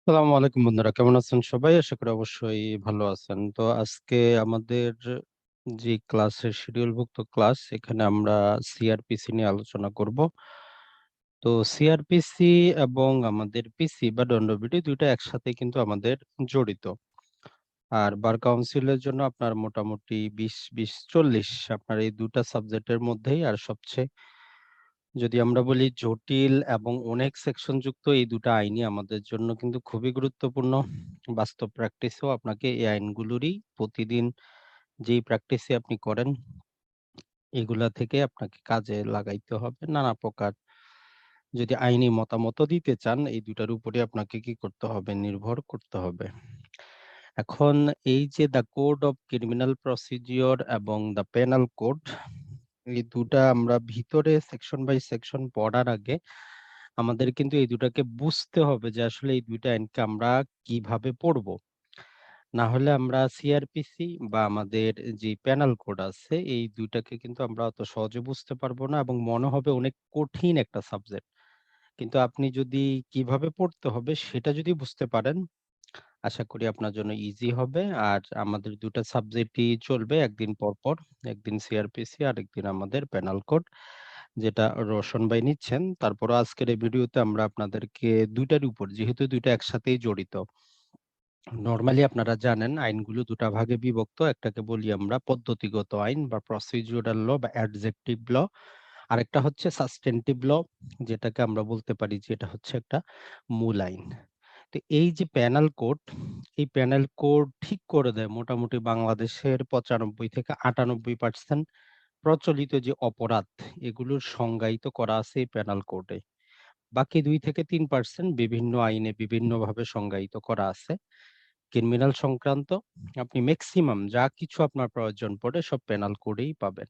আসসালামু আলাইকুম বন্ধুরা, কেমন আছেন সবাই? আশা করি অবশ্যই ভালো আছেন। তো আজকে আমাদের যে ক্লাসের শিডিউলভুক্ত ক্লাস, এখানে আমরা সিআরপিসি নিয়ে আলোচনা করব। তো সিআরপিসি এবং আমাদের পিসি বা দণ্ডবিধি ২ টা একসাথে কিন্তু আমাদের জড়িত। আর বার কাউন্সিলের জন্য আপনার মোটামুটি ২০-২০-৪০ আপনার এই ২ টা সাবজেক্টের মধ্যেই, আর সবচেয়ে যদি আমরা বলি জটিল এবং অনেক সেকশন যুক্ত এই ২ টা আইনই আমাদের জন্য কিন্তু খুবই গুরুত্বপূর্ণ। বাস্তব প্র্যাকটিসেও আপনাকে এই আইনগুলোরই প্রতিদিন যেই প্র্যাকটিসই আপনি করেন, এগুলা থেকে আপনাকে কাজে লাগাইতে হবে। নানা প্রকার যদি আইনি মতামতও দিতে চান, এই ২ টার উপরে আপনাকে কি করতে হবে? নির্ভর করতে হবে। এখন এই যে the code of criminal procedure এবং দ্যা পেনাল কোড, এই ২ টা আমরা ভিতরে সেকশন বাই সেকশন পড়ার আগে আমাদের কিন্তু এই ২ টাকে বুঝতে হবে যে আসলে এই ২ টা আইনকে আমরা কিভাবে পড়বো। না হলে আমরা সিআরপিসি বা আমাদের যে পেনাল কোড আছে, এই ২ টাকে কিন্তু আমরা অত সহজে বুঝতে পারবো না এবং মনে হবে অনেক কঠিন একটা সাবজেক্ট। কিন্তু আপনি যদি কিভাবে পড়তে হবে সেটা যদি বুঝতে পারেন, আশা করি আপনার জন্য ইজি হবে। আর আমাদের ২ টা সাবজেক্টই চলবে একদিন পর, পর। একদিন সিআরপিসি আরেকদিন আমাদের পেনাল কোড, যেটা রোশন ভাই নিচ্ছেন। তারপরও আজকের এই ভিডিওতে আমরা আপনাদেরকে ২ টার উপর, যেহেতু ২ টা একসাথেই জড়িত। নরমালি আপনারা জানেন আইনগুলো ২ টা ভাগে বিভক্ত। একটাকে বলি আমরা পদ্ধতিগত আইন বা প্রসিডিউরাল ল বা অ্যাডজেক্টিভ ল। আরেকটা হচ্ছে সাবস্টেনটিভ ল, যেটাকে আমরা বলতে পারি যে এটা হচ্ছে একটা মূল আইন। তো এই যে প্যানাল কোড, এই প্যানেল কোড ঠিক করে দেয় মোটামুটি বাংলাদেশের ৯৫-৯৮% প্রচলিত যে অপরাধ, এগুলোর সংজ্ঞায়িত করা আছে এই প্যানাল কোডে। বাকি ২-৩% বিভিন্ন আইনে বিভিন্নভাবে সংজ্ঞায়িত করা আছে। ক্রিমিনাল সংক্রান্ত আপনি মেক্সিমাম যা কিছু আপনার প্রয়োজন পড়ে সব পেনাল কোডেই পাবেন।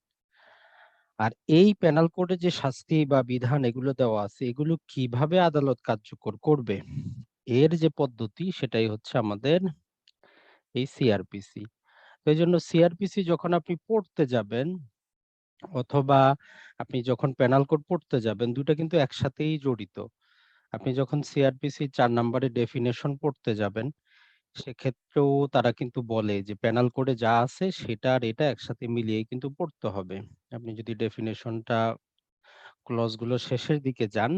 আর এই পেনাল কোডে যে শাস্তি বা বিধান এগুলো দেওয়া আছে, এগুলো কিভাবে আদালত কার্যকর করবে, এর যে পদ্ধতি সেটাই হচ্ছে আমাদের এই সিআরপিসি। তো এইজন্য সিআরপিসি যখন আপনি পড়তে যাবেন অথবা আপনি যখন পেনাল কোড পড়তে যাবেন, ২ টা কিন্তু একসাথেই জড়িত। আপনি যখন সিআরপিসি ৪ নাম্বারের ডেফিনিশন পড়তে যাবেন, সেক্ষেত্রেও তারা কিন্তু বলে যে পেনাল কোডে যা আছে সেটা আর এটা একসাথে মিলিয়েই কিন্তু পড়তে হবে। আপনি যদি ডেফিনিশনটা ক্লজ গুলো শেষের দিকে যান,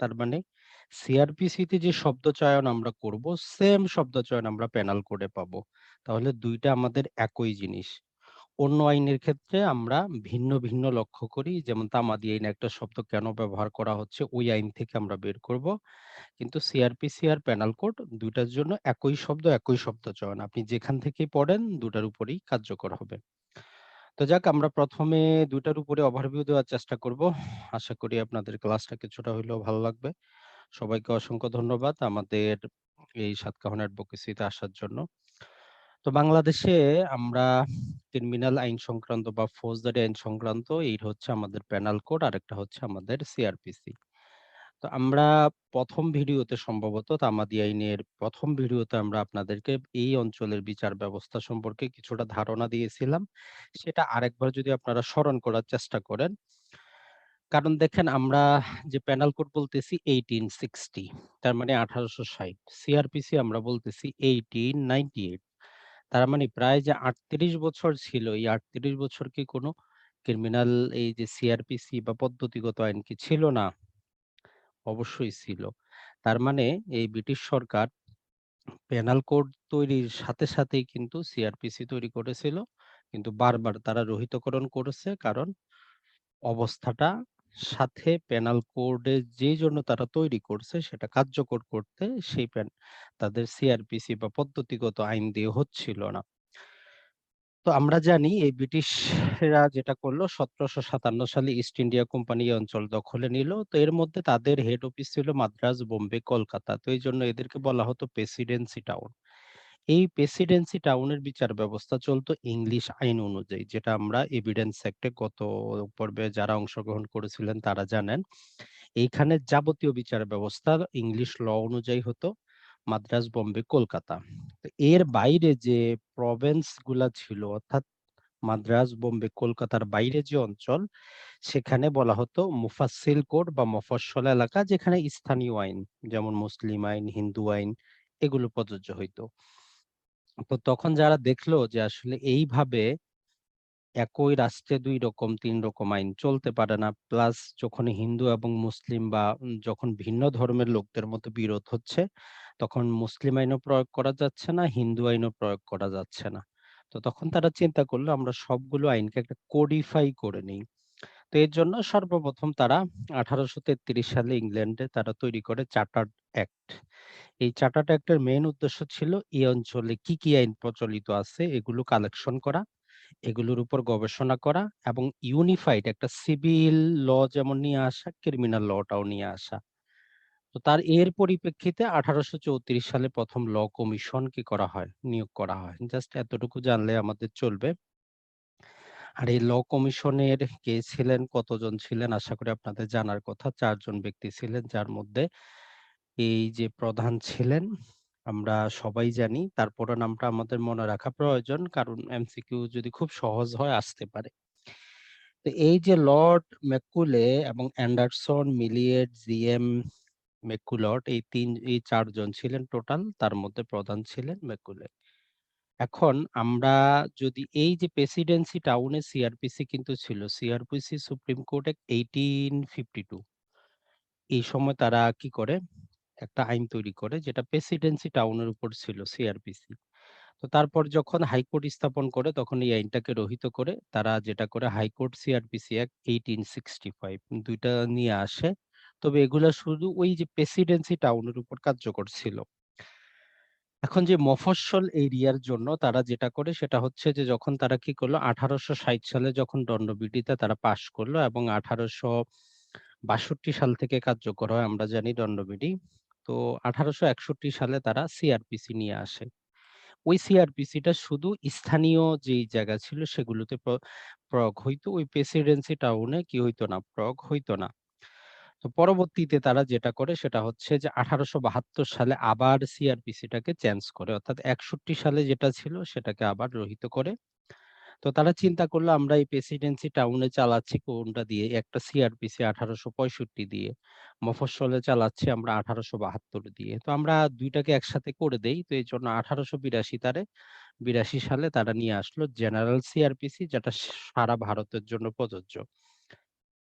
তার মানে সিআরপিসি তে যে শব্দচয়ন আমরা করব, সেম শব্দচয়ন আমরা পেনাল কোডে পাবো। তাহলে ২ টা আমাদের একই জিনিস। অন্য আইনের ক্ষেত্রে আমরা ভিন্ন, ভিন্ন লক্ষ্য করি। যেমন তামাদি আইনে একটা শব্দ কেন ব্যবহার করা হচ্ছে ওই আইন থেকে আমরা বের করব। কিন্তু সিআরপিসি আর পেনাল কোড ২ টার জন্য একই শব্দ, একই শব্দচয়ন। আপনি যেখান থেকেই পড়েন ২ টার উপরেই কার্যকর হবে। তো যাক, আমরা ১ম এ ২ টার উপরে ওভারভিউ দেওয়ার চেষ্টা করব। আশা করি আপনাদের ক্লাসটা কিছুটা হইলেও ভালো লাগবে। সবাইকে অসংখ্য ধন্যবাদ আমাদের এই সাতকাহন অ্যাডভোকেসিতে আসার জন্য। তো বাংলাদেশে আমরা ক্রিমিনাল আইন সংক্রান্ত বা ফৌজদারি আইন সংক্রান্ত এই হচ্ছে আমাদের পেনাল কোড, আরেকটা হচ্ছে আমাদের সিআরপিসি। তো আমরা ১ম ভিডিওতে সম্ভবত তামাদি আইনের ১ম ভিডিওতে আমরা আপনাদেরকে এই অঞ্চলের বিচার ব্যবস্থা সম্পর্কে কিছুটা ধারণা দিয়েছিলাম। সেটা আরেকবার যদি আপনারা স্মরণ করার চেষ্টা করেন। কারণ দেখেন আমরা যে পেনাল কোড বলতেছি 1860, তার মানে ১৮৬০। সিআরপিসি আমরা বলতেছি 1898। তার মানে প্রায় যে ৩৮ বছর ছিল, এই ৩৮ বছর কি কোনো ক্রিমিনাল এই যে সিআরপিসি বা পদ্ধতিগত আইন কি ছিল না? অবশ্যই ছিল। তার মানে এই ব্রিটিশ সরকার পেনাল কোড তৈরির সাথে সাথেই কিন্তু সিআরপিসি তৈরি করেছিল। কিন্তু বারবার তারা রহিতকরণ করেছে। কারণ অবস্থাটা সাথে পেনাল কোডে যে জন্য তারা তৈরি করছে সেটা কার্যকর করতে তাদের সিআরপিসি বা পদ্ধতিগত আইন দিয়ে হচ্ছিল না। তো আমরা জানি এই ব্রিটিশরা যেটা করলো ১৭৫৭ সালে ইস্ট ইন্ডিয়া কোম্পানি এই অঞ্চল দখলে নিল। তো এর মধ্যে তাদের হেড অফিস ছিল মাদ্রাজ, বোম্বে, কলকাতা। তো এইজন্য এদেরকে বলা হতো প্রেসিডেন্সি টাউন। এই প্রেসিডেন্সি টাউনের বিচার ব্যবস্থা চলতো ইংলিশ আইন অনুযায়ী, যেটা আমরা এভিডেন্স অ্যাক্টে গত পর্বে যারা অংশগ্রহণ করেছিলেন তারা জানেন। এইখানে যাবতীয় বিচার ব্যবস্থা ইংলিশ ল অনুযায়ী হতো। মাদ্রাজ, বোম্বে, কলকাতা। তো এর বাইরে যে প্রভিন্স গুলা ছিল, অর্থাৎ মাদ্রাজ, বোম্বে, কলকাতার বাইরে যে অঞ্চল, সেখানে বলা হতো মুফাসসিল কোড বা মফস্বল এলাকা, যেখানে স্থানীয় আইন যেমন মুসলিম আইন, হিন্দু আইন এগুলো প্রযোজ্য হইতো। তো তখন যারা দেখলো যে আসলে এইভাবে একই রাষ্ট্রে ২ রকম ৩ রকম আইন চলতে পারে না। প্লাস যখন হিন্দু এবং মুসলিম বা যখন ভিন্ন ধর্মের লোকদের মধ্যে বিরোধ হচ্ছে, তখন মুসলিম আইনও প্রয়োগ করা যাচ্ছে না, হিন্দু আইনও প্রয়োগ করা যাচ্ছে না। তো তখন তারা চিন্তা করলো আমরা সবগুলো আইনকে একটা কোডিফাই করে নেই। তো এর জন্য সর্বপ্রথম তারা ১৮৩৩ সালে ইংল্যান্ডে তারা তৈরি করে চার্টার্ড অ্যাক্ট। এই চার্টার্ড অ্যাক্টের মেইন উদ্দেশ্য ছিল এই অঞ্চলে কি আইন প্রচলিত আছে এগুলো কালেকশন করা, এগুলোর উপর গবেষণা করা এবং ইউনিফাইড একটা সিভিল ল যেমন নিয়ে আসা, ক্রিমিনাল লটাও নিয়ে আসা। তো তার এর পরিপ্রেক্ষিতে ১৮৩৪ সালে ১ম ল কমিশন কি করা হয়? নিয়োগ করা হয়। জাস্ট এতটুকু জানলে আমাদের চলবে। আর এই ল কমিশনের কে ছিলেন, কতজন ছিলেন আশা করি আপনাদের জানার কথা। ৪ জন ব্যক্তি ছিলেন যার মধ্যে এই যে প্রধান ছিলেন আমরা সবাই জানি। তারপরও নামটা আমাদের মনে রাখা প্রয়োজন। কারণ এমসিকিউ যদি খুব সহজ হয় আসতে পারে। তো এই যে লর্ড ম্যাককুলে এবং অ্যান্ডারসন, মিলিয়েট, জিএম ম্যাককুলট এই ৪ জন ছিলেন টোটাল। তার মধ্যে প্রধান ছিলেন ম্যাককুলে। এখন আমরা যদি এই যে প্রেসিডেন্সি টাউনে সিআরপিসি কিন্তু ছিল। সিআরপিসি সুপ্রিম কোর্ট অ্যাক্ট 1852 এই সময় তারা কি করে? একটা আইন তৈরি করে যেটা প্রেসিডেন্সি টাউনের উপর ছিল সিআরপিসি। তো তারপর যখন হাইকোর্ট স্থাপন করে তখন এই আইনটাকে রহিত করে তারা যেটা করে হাইকোর্ট সিআরপিসি অ্যাক্ট 1865 ২ টা নিয়ে আসে। তবে এগুলা শুধু ওই যে প্রেসিডেন্সি টাউনের উপর কার্যকর ছিল। এখন যে মফস্বল এরিয়ার জন্য তারা যেটা করে সেটা হচ্ছে যে যখন তারা কি করলো ১৮৬০ সালে যখন দণ্ডবিধিটা তারা পাস করলো এবং ১৮৬২ সাল থেকে কার্যকর হয় আমরা জানি দণ্ডবিধি। তো ১৮৬১ সালে তারা সিআরপিসি নিয়ে আসে। ওই সিআরপিসিটা শুধু স্থানীয় যেই জায়গা ছিল সেগুলোতে প্রয়োগ হইতো। ওই প্রেসিডেন্সি টাউনে কি হইতো না? প্রয়োগ হইতো না। তো পরবর্তীতে তারা যেটা করে সেটা হচ্ছে যে ১৮৭২ সালে আবার সিআরপিসিটাকে চেঞ্জ করে। অর্থাৎ ৬১ সালে যেটা ছিল সেটাকে আবার রহিত করে। তো তারা চিন্তা করলো আমরা এই প্রেসিডেন্সি টাউনে চালাচ্ছি কোনটা দিয়ে? একটা সিআরপিসি ১৮৬৫ দিয়ে। মফস্বলে চালাচ্ছি আমরা ১৮৭২ দিয়ে। তো আমরা ২ টাকে একসাথে করে দেই। তো এজন্য ১৮৮২ সালে তারা নিয়ে আসলো জেনারেল সিআরপিসি যেটা সারা ভারতের জন্য প্রযোজ্য।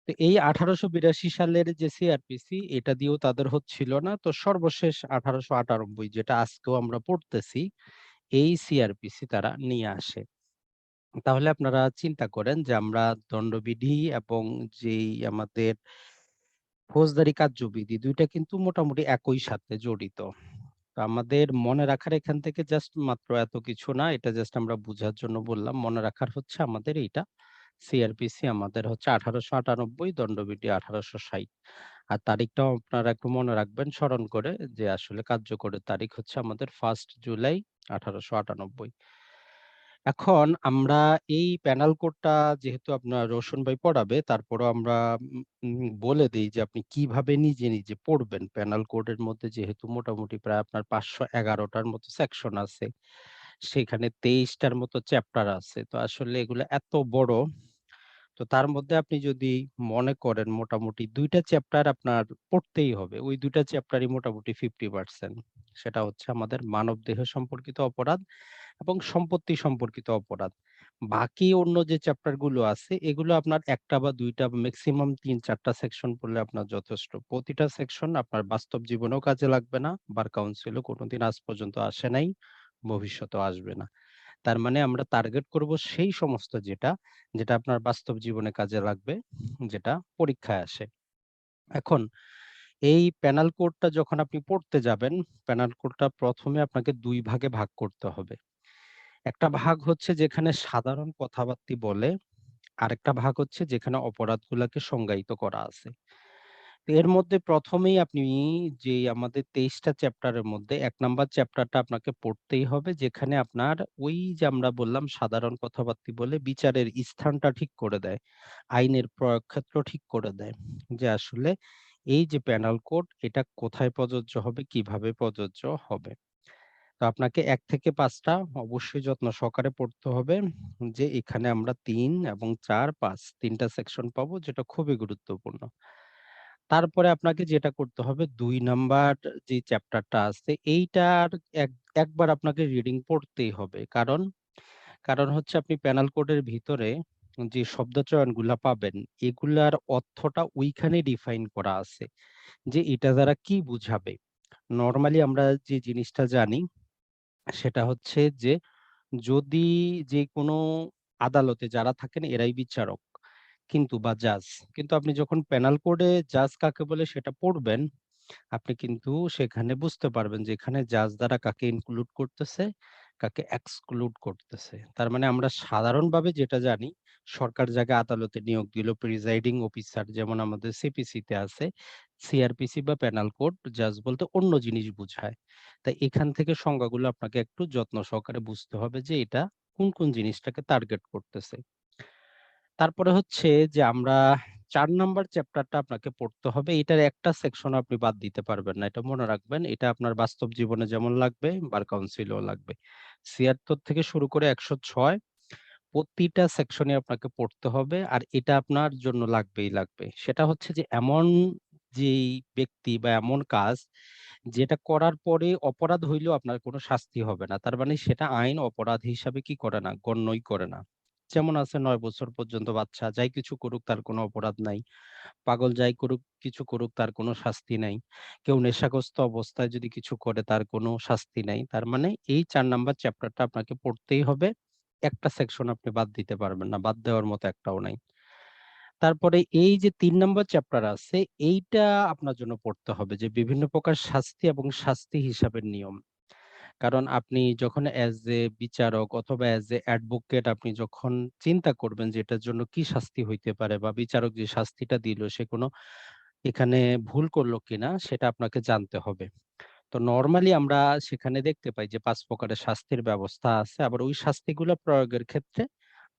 তো এই ১৮৮২ সালের যে সিআরপিসি এটা দিয়েও তাদের হচ্ছিল না। তো সর্বশেষ ১৮৯৮ যেটা আজকেও আমরা পড়তেছি, এই সিআরপিসি তারা নিয়ে আসে। তাহলে আপনারা চিন্তা করেন যে আমরা দণ্ডবিধি এবং যেই আমাদের ফৌজদারি কার্যবিধি ২ টা কিন্তু মোটামুটি একই সাথে জড়িত। তো আমাদের মনে রাখার এখান থেকে জাস্ট মাত্র এত কিছু না। এটা জাস্ট আমরা বুঝার জন্য বললাম। মনে রাখার হচ্ছে আমাদের এইটা সিআরপিসি আমাদের হচ্ছে ১৮৯৮ দণ্ডবিধি ১৮৬০। আর তারিখটাও আপনারা একটু মনে রাখবেন স্মরণ করে যে আসলে কার্যকরের তারিখ হচ্ছে আমাদের 1 জুলাই ১৮৯৮। এখন আমরা এই প্যানেল কোডটা যেহেতু আপনার রোশন ভাই পড়াবে, তারপরেও আমরা উম উম বলে দেই যে আপনি কিভাবে নিজে পড়বেন। প্যানেল কোডের মধ্যে যেহেতু মোটামুটি প্রায় আপনার ৫১১ টার মতো সেকশন আছে। সেখানে ২৩ টার মতো চ্যাপ্টার আছে। তো আসলে এগুলো এত বড়, তো তার মধ্যে আপনি যদি মনে করেন মোটামুটি ২ টা চ্যাপ্টার আপনার পড়তেই হবে। ওই ২ টা চ্যাপ্টারই মোটামুটি 50% সেটা হচ্ছে আমাদের মানবদেহ সম্পর্কিত অপরাধ এবং সম্পত্তি সম্পর্কিত অপরাধ। বাকি অন্য যে চ্যাপ্টার গুলো আছে এগুলো আপনার ১ টা বা ২ টা মেক্সিমাম ৩-৪ টা সেকশন পড়লে আপনার যথেষ্ট। প্রতিটা সেকশন আপনার বাস্তব জীবনেও কাজে লাগবে না। বার কাউন্সিলও কোনদিন আজ পর্যন্ত আসে নাই, ভবিষ্যতেও আসবে না। তার মানে আমরা টার্গেট করব সেই সমস্ত যেটা আপনার বাস্তব জীবনে কাজে লাগবে, যেটা পরীক্ষায় আসে। এখন এই প্যানেল কোডটা যখন আপনি পড়তে যাবেন, প্যানেল কোডটা ১ম এ আপনাকে ২ ভাগে ভাগ করতে হবে। একটা ভাগ হচ্ছে যেখানে সাধারণ কথাবার্তি বলে, আরেকটা ভাগ হচ্ছে যেখানে অপরাধগুলাকে সংজ্ঞায়িত করা আছে। তো এর মধ্যে ১ম এই আপনি যে আমাদের ২৩ টা চ্যাপ্টারের মধ্যে ১ নাম্বার চ্যাপ্টারটা আপনাকে পড়তেই হবে যেখানে আপনার ওই যে আমরা বললাম সাধারণ কথাবার্তি বলে বিচারের স্থানটা ঠিক করে দেয়। আইনের প্রয়োগ ক্ষেত্র ঠিক করে দেয়। যে আসলে এই যে প্যানাল কোড এটা কোথায় প্রযোজ্য হবে, কিভাবে প্রযোজ্য হবে। তো আপনাকে ১ থেকে ৫ টা অবশ্যই যত্ন সহকারে পড়তে হবে যে এখানে আমরা ৩ এবং ৪, ৫ ৩ টা সেকশন পাবো যেটা খুবই গুরুত্বপূর্ণ। তারপরে আপনাকে যেটা করতে হবে ২ নাম্বার যে চ্যাপ্টারটা আছে এইটার একবার আপনাকে রিডিং পড়তেই হবে। কারণ হচ্ছে আপনি প্যানাল কোডের ভিতরে যে শব্দচয়নগুলা পাবেন, এগুলার অর্থটা ওইখানে ডিফাইন করা আছে যে এটা দ্বারা কি বুঝাবে। নরমালি আমরা যে জিনিসটা জানি সেটা হচ্ছে যে যদি যেকোনো আদালতে যারা থাকেন এরাই বিচারক কিন্তু বা জাজ। কিন্তু আপনি যখন প্যানাল কোডে জাজ কাকে বলে সেটা পড়বেন, আপনি কিন্তু সেখানে বুঝতে পারবেন যে এখানে জাজ দ্বারা কাকে ইনক্লুড করতেছে, কাকে এক্সক্লুড করতেছে। তার মানে আমরা সাধারণভাবে যেটা জানি, সরকার যাকে আদালতে নিয়োগ দিল প্রিজাইডিং অফিসার যেমন আমাদের সিপিসিতে আছে, সিআরপিসি বা প্যানাল কোড জাজ বলতে অন্য জিনিস বুঝায়। তাই এখান থেকে সংজ্ঞাগুলো আপনাকে একটু যত্ন সহকারে বুঝতে হবে যে এটা কোন জিনিসটাকে টার্গেট করতেছে। তারপরে হচ্ছে যে আমরা ৪ নাম্বার চ্যাপ্টারটা আপনাকে পড়তে হবে। এটার একটা সেকশন আপনি বাদ দিতে পারবেন না। এটা মনে রাখবেন। এটা আপনার বাস্তব জীবনে যেমন লাগবে, বার কাউন্সিলেও লাগবে। ৭৬ থেকে শুরু করে ১০৬ প্রতিটা সেকশনে আপনাকে পড়তে হবে। আর এটা আপনার জন্য লাগবেই লাগবে। সেটা হচ্ছে যে এমন যেই ব্যক্তি বা এমন কাজ যেটা করার পরে অপরাধ হইলেও আপনার কোনো শাস্তি হবে না। তার মানে সেটা আইন অপরাধ হিসাবে কি করে না? গণ্যই করে না। যেমন আছে ৯ বছর পর্যন্ত বাচ্চা যাই কিছু করুক তার কোনো অপরাধ নাই। পাগল যাই করুক, কিছু করুক তার কোনো শাস্তি নাই। কেউ নেশাগ্রস্ত অবস্থায় যদি কিছু করে তার কোনো শাস্তি নাই। তার মানে এই ৪ নাম্বার চ্যাপ্টারটা আপনাকে পড়তেই হবে। একটা সেকশন আপনি বাদ দিতে পারবেন না। বাদ দেওয়ার মতো একটাও নাই। তারপরে এই যে ৩ নাম্বার চ্যাপ্টার আছে এইটা আপনার জন্য পড়তে হবে যে বিভিন্ন প্রকার শাস্তি এবং শাস্তি হিসাবের নিয়ম। কারণ আপনি যখন বিচারক অথবা অ্যাডভোকেট আপনি যখন চিন্তা করবেন যে এটার জন্য কি শাস্তি হইতে পারে বা বিচারক যে শাস্তিটা দিল সে কোনো এখানে ভুল করলো কিনা সেটা আপনাকে জানতে হবে। তো নরমালি আমরা সেখানে দেখতে পাই যে ৫ প্রকারের শাস্তির ব্যবস্থা আছে। আবার ওই শাস্তিগুলো প্রয়োগের ক্ষেত্রে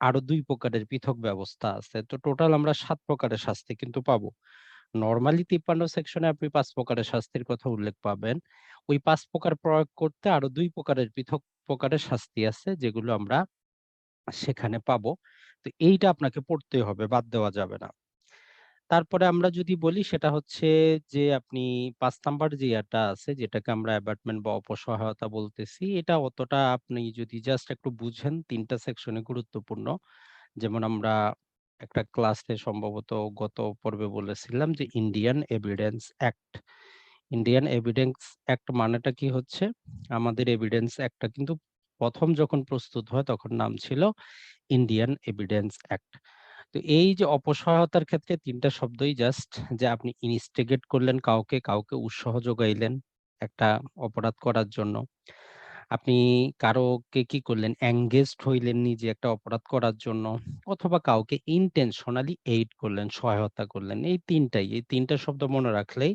আরো ২ প্রকারের পৃথক ব্যবস্থা আছে। তো টোটাল আমরা ৭ প্রকারের শাস্তি কিন্তু পাবো। নরমালি ৫৩ সেকশনে আপনি ৫ প্রকারের শাস্তির কথা উল্লেখ পাবেন। ওই ৫ প্রকার প্রয়োগ করতে আরো ২ প্রকারের পৃথক প্রকারের শাস্তি আছে যেগুলো আমরা সেখানে পাবো। তো এইটা আপনাকে পড়তেই হবে, বাদ দেওয়া যাবে না। তারপরে আমরা যদি বলি সেটা হচ্ছে যে আপনি ৫ নাম্বার যে ইয়াটা আছে যেটাকে আমরা অ্যাবাটমেন্ট বা অপসহায়তা বলতেছি, এটা অতটা আপনি যদি জাস্ট একটু বুঝেন ৩ টা সেকশনে গুরুত্বপূর্ণ। যেমন আমরা একটা ক্লাসে সম্ভবত গত পর্বে বলেছিলাম যে Indian evidence act. Indian evidence act মানেটা কি হচ্ছে? আমাদের এভিডেন্স অ্যাক্টটা কিন্তু ১ম যখন প্রস্তুত হয় তখন নাম ছিল ইন্ডিয়ান এভিডেন্স অ্যাক্ট। তো এই যে অপসহায়তার ক্ষেত্রে ৩ টা শব্দই জাস্ট যে আপনি ইনস্টিগেট করলেন কাউকে উৎসাহ যোগাইলেন একটা অপরাধ করার জন্য। আপনি কারোকে কি করলেন এনগেজড হইলেন নিজে একটা অপরাধ করার জন্য অথবা কাউকে ইনটেনশনালি এইড করলেন, সহায়তা করলেন। এই ৩ টা শব্দ মনে রাখলেই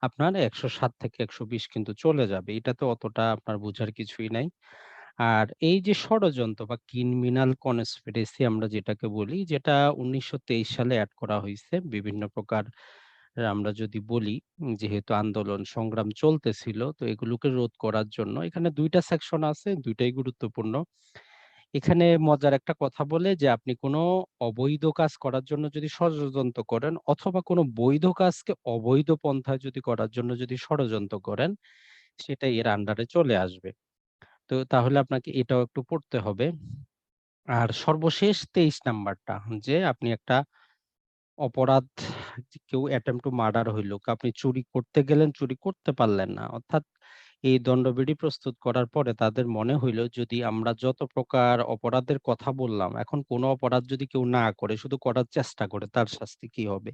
আপনার ১০৭ থেকে ১২০ কিন্তু চলে যাবে। এটাতে অতটা আপনার বুঝার কিছুই নাই। আর এই যে ষড়যন্ত্র বা ক্রিমিনাল কনস্পিরেসি আমরা যেটাকে বলি, যেটা ১৯২৩ সালে এড করা হইছে। বিভিন্ন প্রকার আমরা যদি বলি যেহেতু আন্দোলন সংগ্রাম চলতেছিল, তো এগুলোকে রোধ করার জন্য এখানে ২ টা সেকশন আছে, ২ টাই গুরুত্বপূর্ণ। এখানে মজার একটা কথা বলে যে আপনি কোনো অবৈধ কাজ করার জন্য যদি ষড়যন্ত্র করেন অথবা কোনো বৈধ কাজকে অবৈধ পন্থায় যদি করার জন্য যদি ষড়যন্ত্র করেন, সেটা এর আন্ডারে চলে আসবে। তো তাহলে আপনাকে এটাও একটু পড়তে হবে। আর সর্বশেষ ২৩ নাম্বারটা যে আপনি একটা অপরাধ কেউ অ্যাটেম্প্ট টু মার্ডার হইল। আপনি চুরি করতে গেলেন, চুরি করতে পারলেন না। অর্থাৎ এই দণ্ডবিধি প্রস্তুত করার পরে তাদের মনে হইল যদি আমরা যত প্রকার অপরাধের কথা বললাম, এখন কোন অপরাধ যদি কেউ না করে শুধু করার চেষ্টা করে তার শাস্তি কি হবে?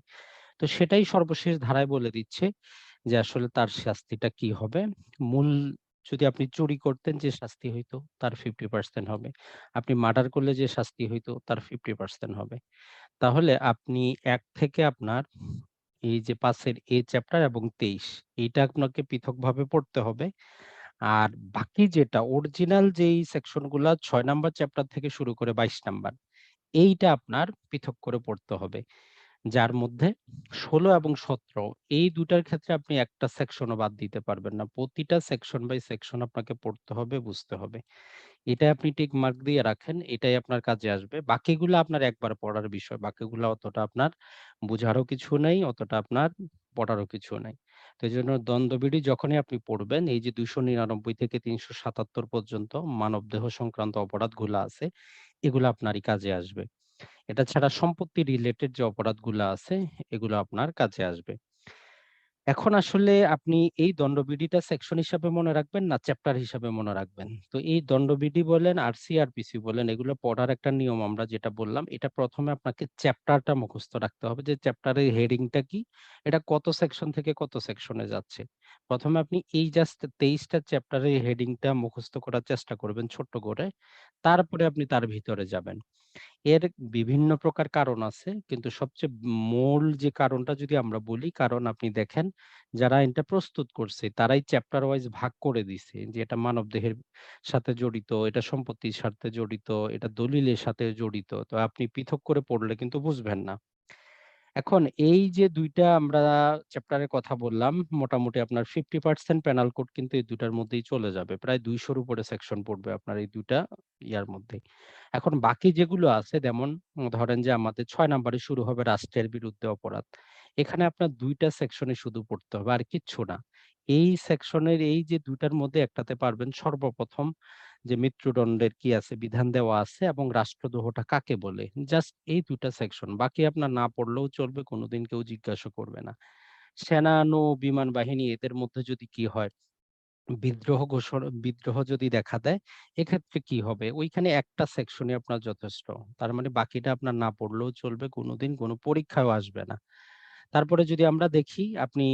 তো সেটাই সর্বশেষ ধারায় বলে দিচ্ছে যে আসলে তার শাস্তিটা কি হবে। মূল যদি আপনি চুরি করতেন যে শাস্তি হইতো তার 50% হবে। আপনি মার্ডার করলে যে শাস্তি হইতো তার 50% হবে। তাহলে আপনি ১ থেকে আপনার এই যে ৫ এর A চ্যাপ্টার এবং ২৩ এইটা আপনাকে পৃথকভাবে পড়তে হবে। আর বাকি যেটা অরিজিনাল যেই সেকশন গুলা ৬ নাম্বার চ্যাপ্টার থেকে শুরু করে ২২ নাম্বার এইটা আপনার পৃথক করে পড়তে হবে। যার মধ্যে ১৬ এবং ১৭ এই ২ টার ক্ষেত্রে আপনি একটা সেকশনও বাদ দিতে পারবেন না। প্রতিটা সেকশন বাই সেকশন আপনাকে পড়তে হবে, বুঝতে হবে। এটাই আপনি টিক মার্ক দিয়ে রাখেন। এটাই আপনার কাজে আসবে। বাকিগুলা আপনার একবার পড়ার বিষয়। বাকিগুলা অতটা আপনার বুঝারও কিছু নেই, অতটা আপনার পড়ারও কিছু নাই। তো এজন্য দ্বন্দ্ববিধি যখনই আপনি পড়বেন, এই যে ২৯৯ থেকে ৩৭৭ পর্যন্ত মানবদেহ সংক্রান্ত অপরাধগুলা আছে, এগুলা আপনারই কাজে আসবে। এটা ছাড়া সম্পত্তি রিলেটেড যে অপরাধগুলা আছে, এগুলো আপনার কাজে আসবে। এখন আসলে আপনি এই দণ্ডবিধিটা সেকশন হিসাবে মনে রাখবেন না চ্যাপ্টার হিসাবে মনে রাখবেন? তো এই দণ্ডবিধি বলেন আর সিআরপিসি বলেন এগুলো পড়ার একটা নিয়ম আমরা যেটা বললাম, এটা ১ম এ আপনাকে চ্যাপ্টারটা মুখস্থ রাখতে হবে যে চ্যাপ্টারের হেডিংটা কি? এটা কত সেকশন থেকে কত সেকশনে যাচ্ছে। ১ম এ আপনি এই জাস্ট ২৩ টা চ্যাপ্টারের হেডিংটা মুখস্থ করার চেষ্টা করবেন ছোট্ট করে। তারপরে আপনি তার ভিতরে যাবেন। এর বিভিন্ন প্রকার কারণ আছে। কিন্তু সবচেয়ে মূল যে কারণটা যদি আমরা বলি, কারণ আপনি দেখেন যারা এটা প্রস্তুত করছে তারাই চ্যাপ্টার ওয়াইজ ভাগ করে দিছে যে এটা মানবদেহের সাথে জড়িত, এটা সম্পত্তির সাথে জড়িত, এটা দলিলের সাথে জড়িত। তো আপনি পৃথক করে পড়লে কিন্তু বুঝবেন না। এখন এই যে ২ টা আমরা চ্যাপ্টারের কথা বললাম, মোটামুটি আপনার 50% পেনাল কোড কিন্তু এই ২ টার মধ্যেই চলে যাবে। প্রায় ২০০ র উপরে সেকশন পড়বে আপনার এই ২ টা ইয়ার মধ্যেই। এখন বাকি যেগুলো আছে যেমন ধরেন যে আমাদের ৬ নাম্বারে শুরু হবে রাষ্ট্রের বিরুদ্ধে অপরাধ। এখানে আপনার ২ টা সেকশনে শুধু পড়তে হবে আর কিচ্ছু না। এই সেকশনের এই যে ২ টার মধ্যে একটাতে পারবেন সর্বপ্রথম যে মৃত্যুদণ্ডের কি আছে বিধান দেওয়া আছে এবং রাষ্ট্রদ্রোহটা কাকে বলে? জাস্ট এই ২ টা সেকশন। বাকি আপনার না পড়লেও চলবে, কোনদিন কেউ জিজ্ঞাসা করবে না। সেনা, নৌ, বিমান বাহিনী এদের মধ্যে যদি কি হয়, বিদ্রোহ যদি দেখা দেয়, এক্ষেত্রে কি হবে? ওইখানে একটা সেকশনই আপনার যথেষ্ট। তার মানে বাকিটা আপনার না পড়লেও চলবে, কোনদিন কোন পরীক্ষায়ও আসবে না। তারপরে যদি আমরা দেখি আপনি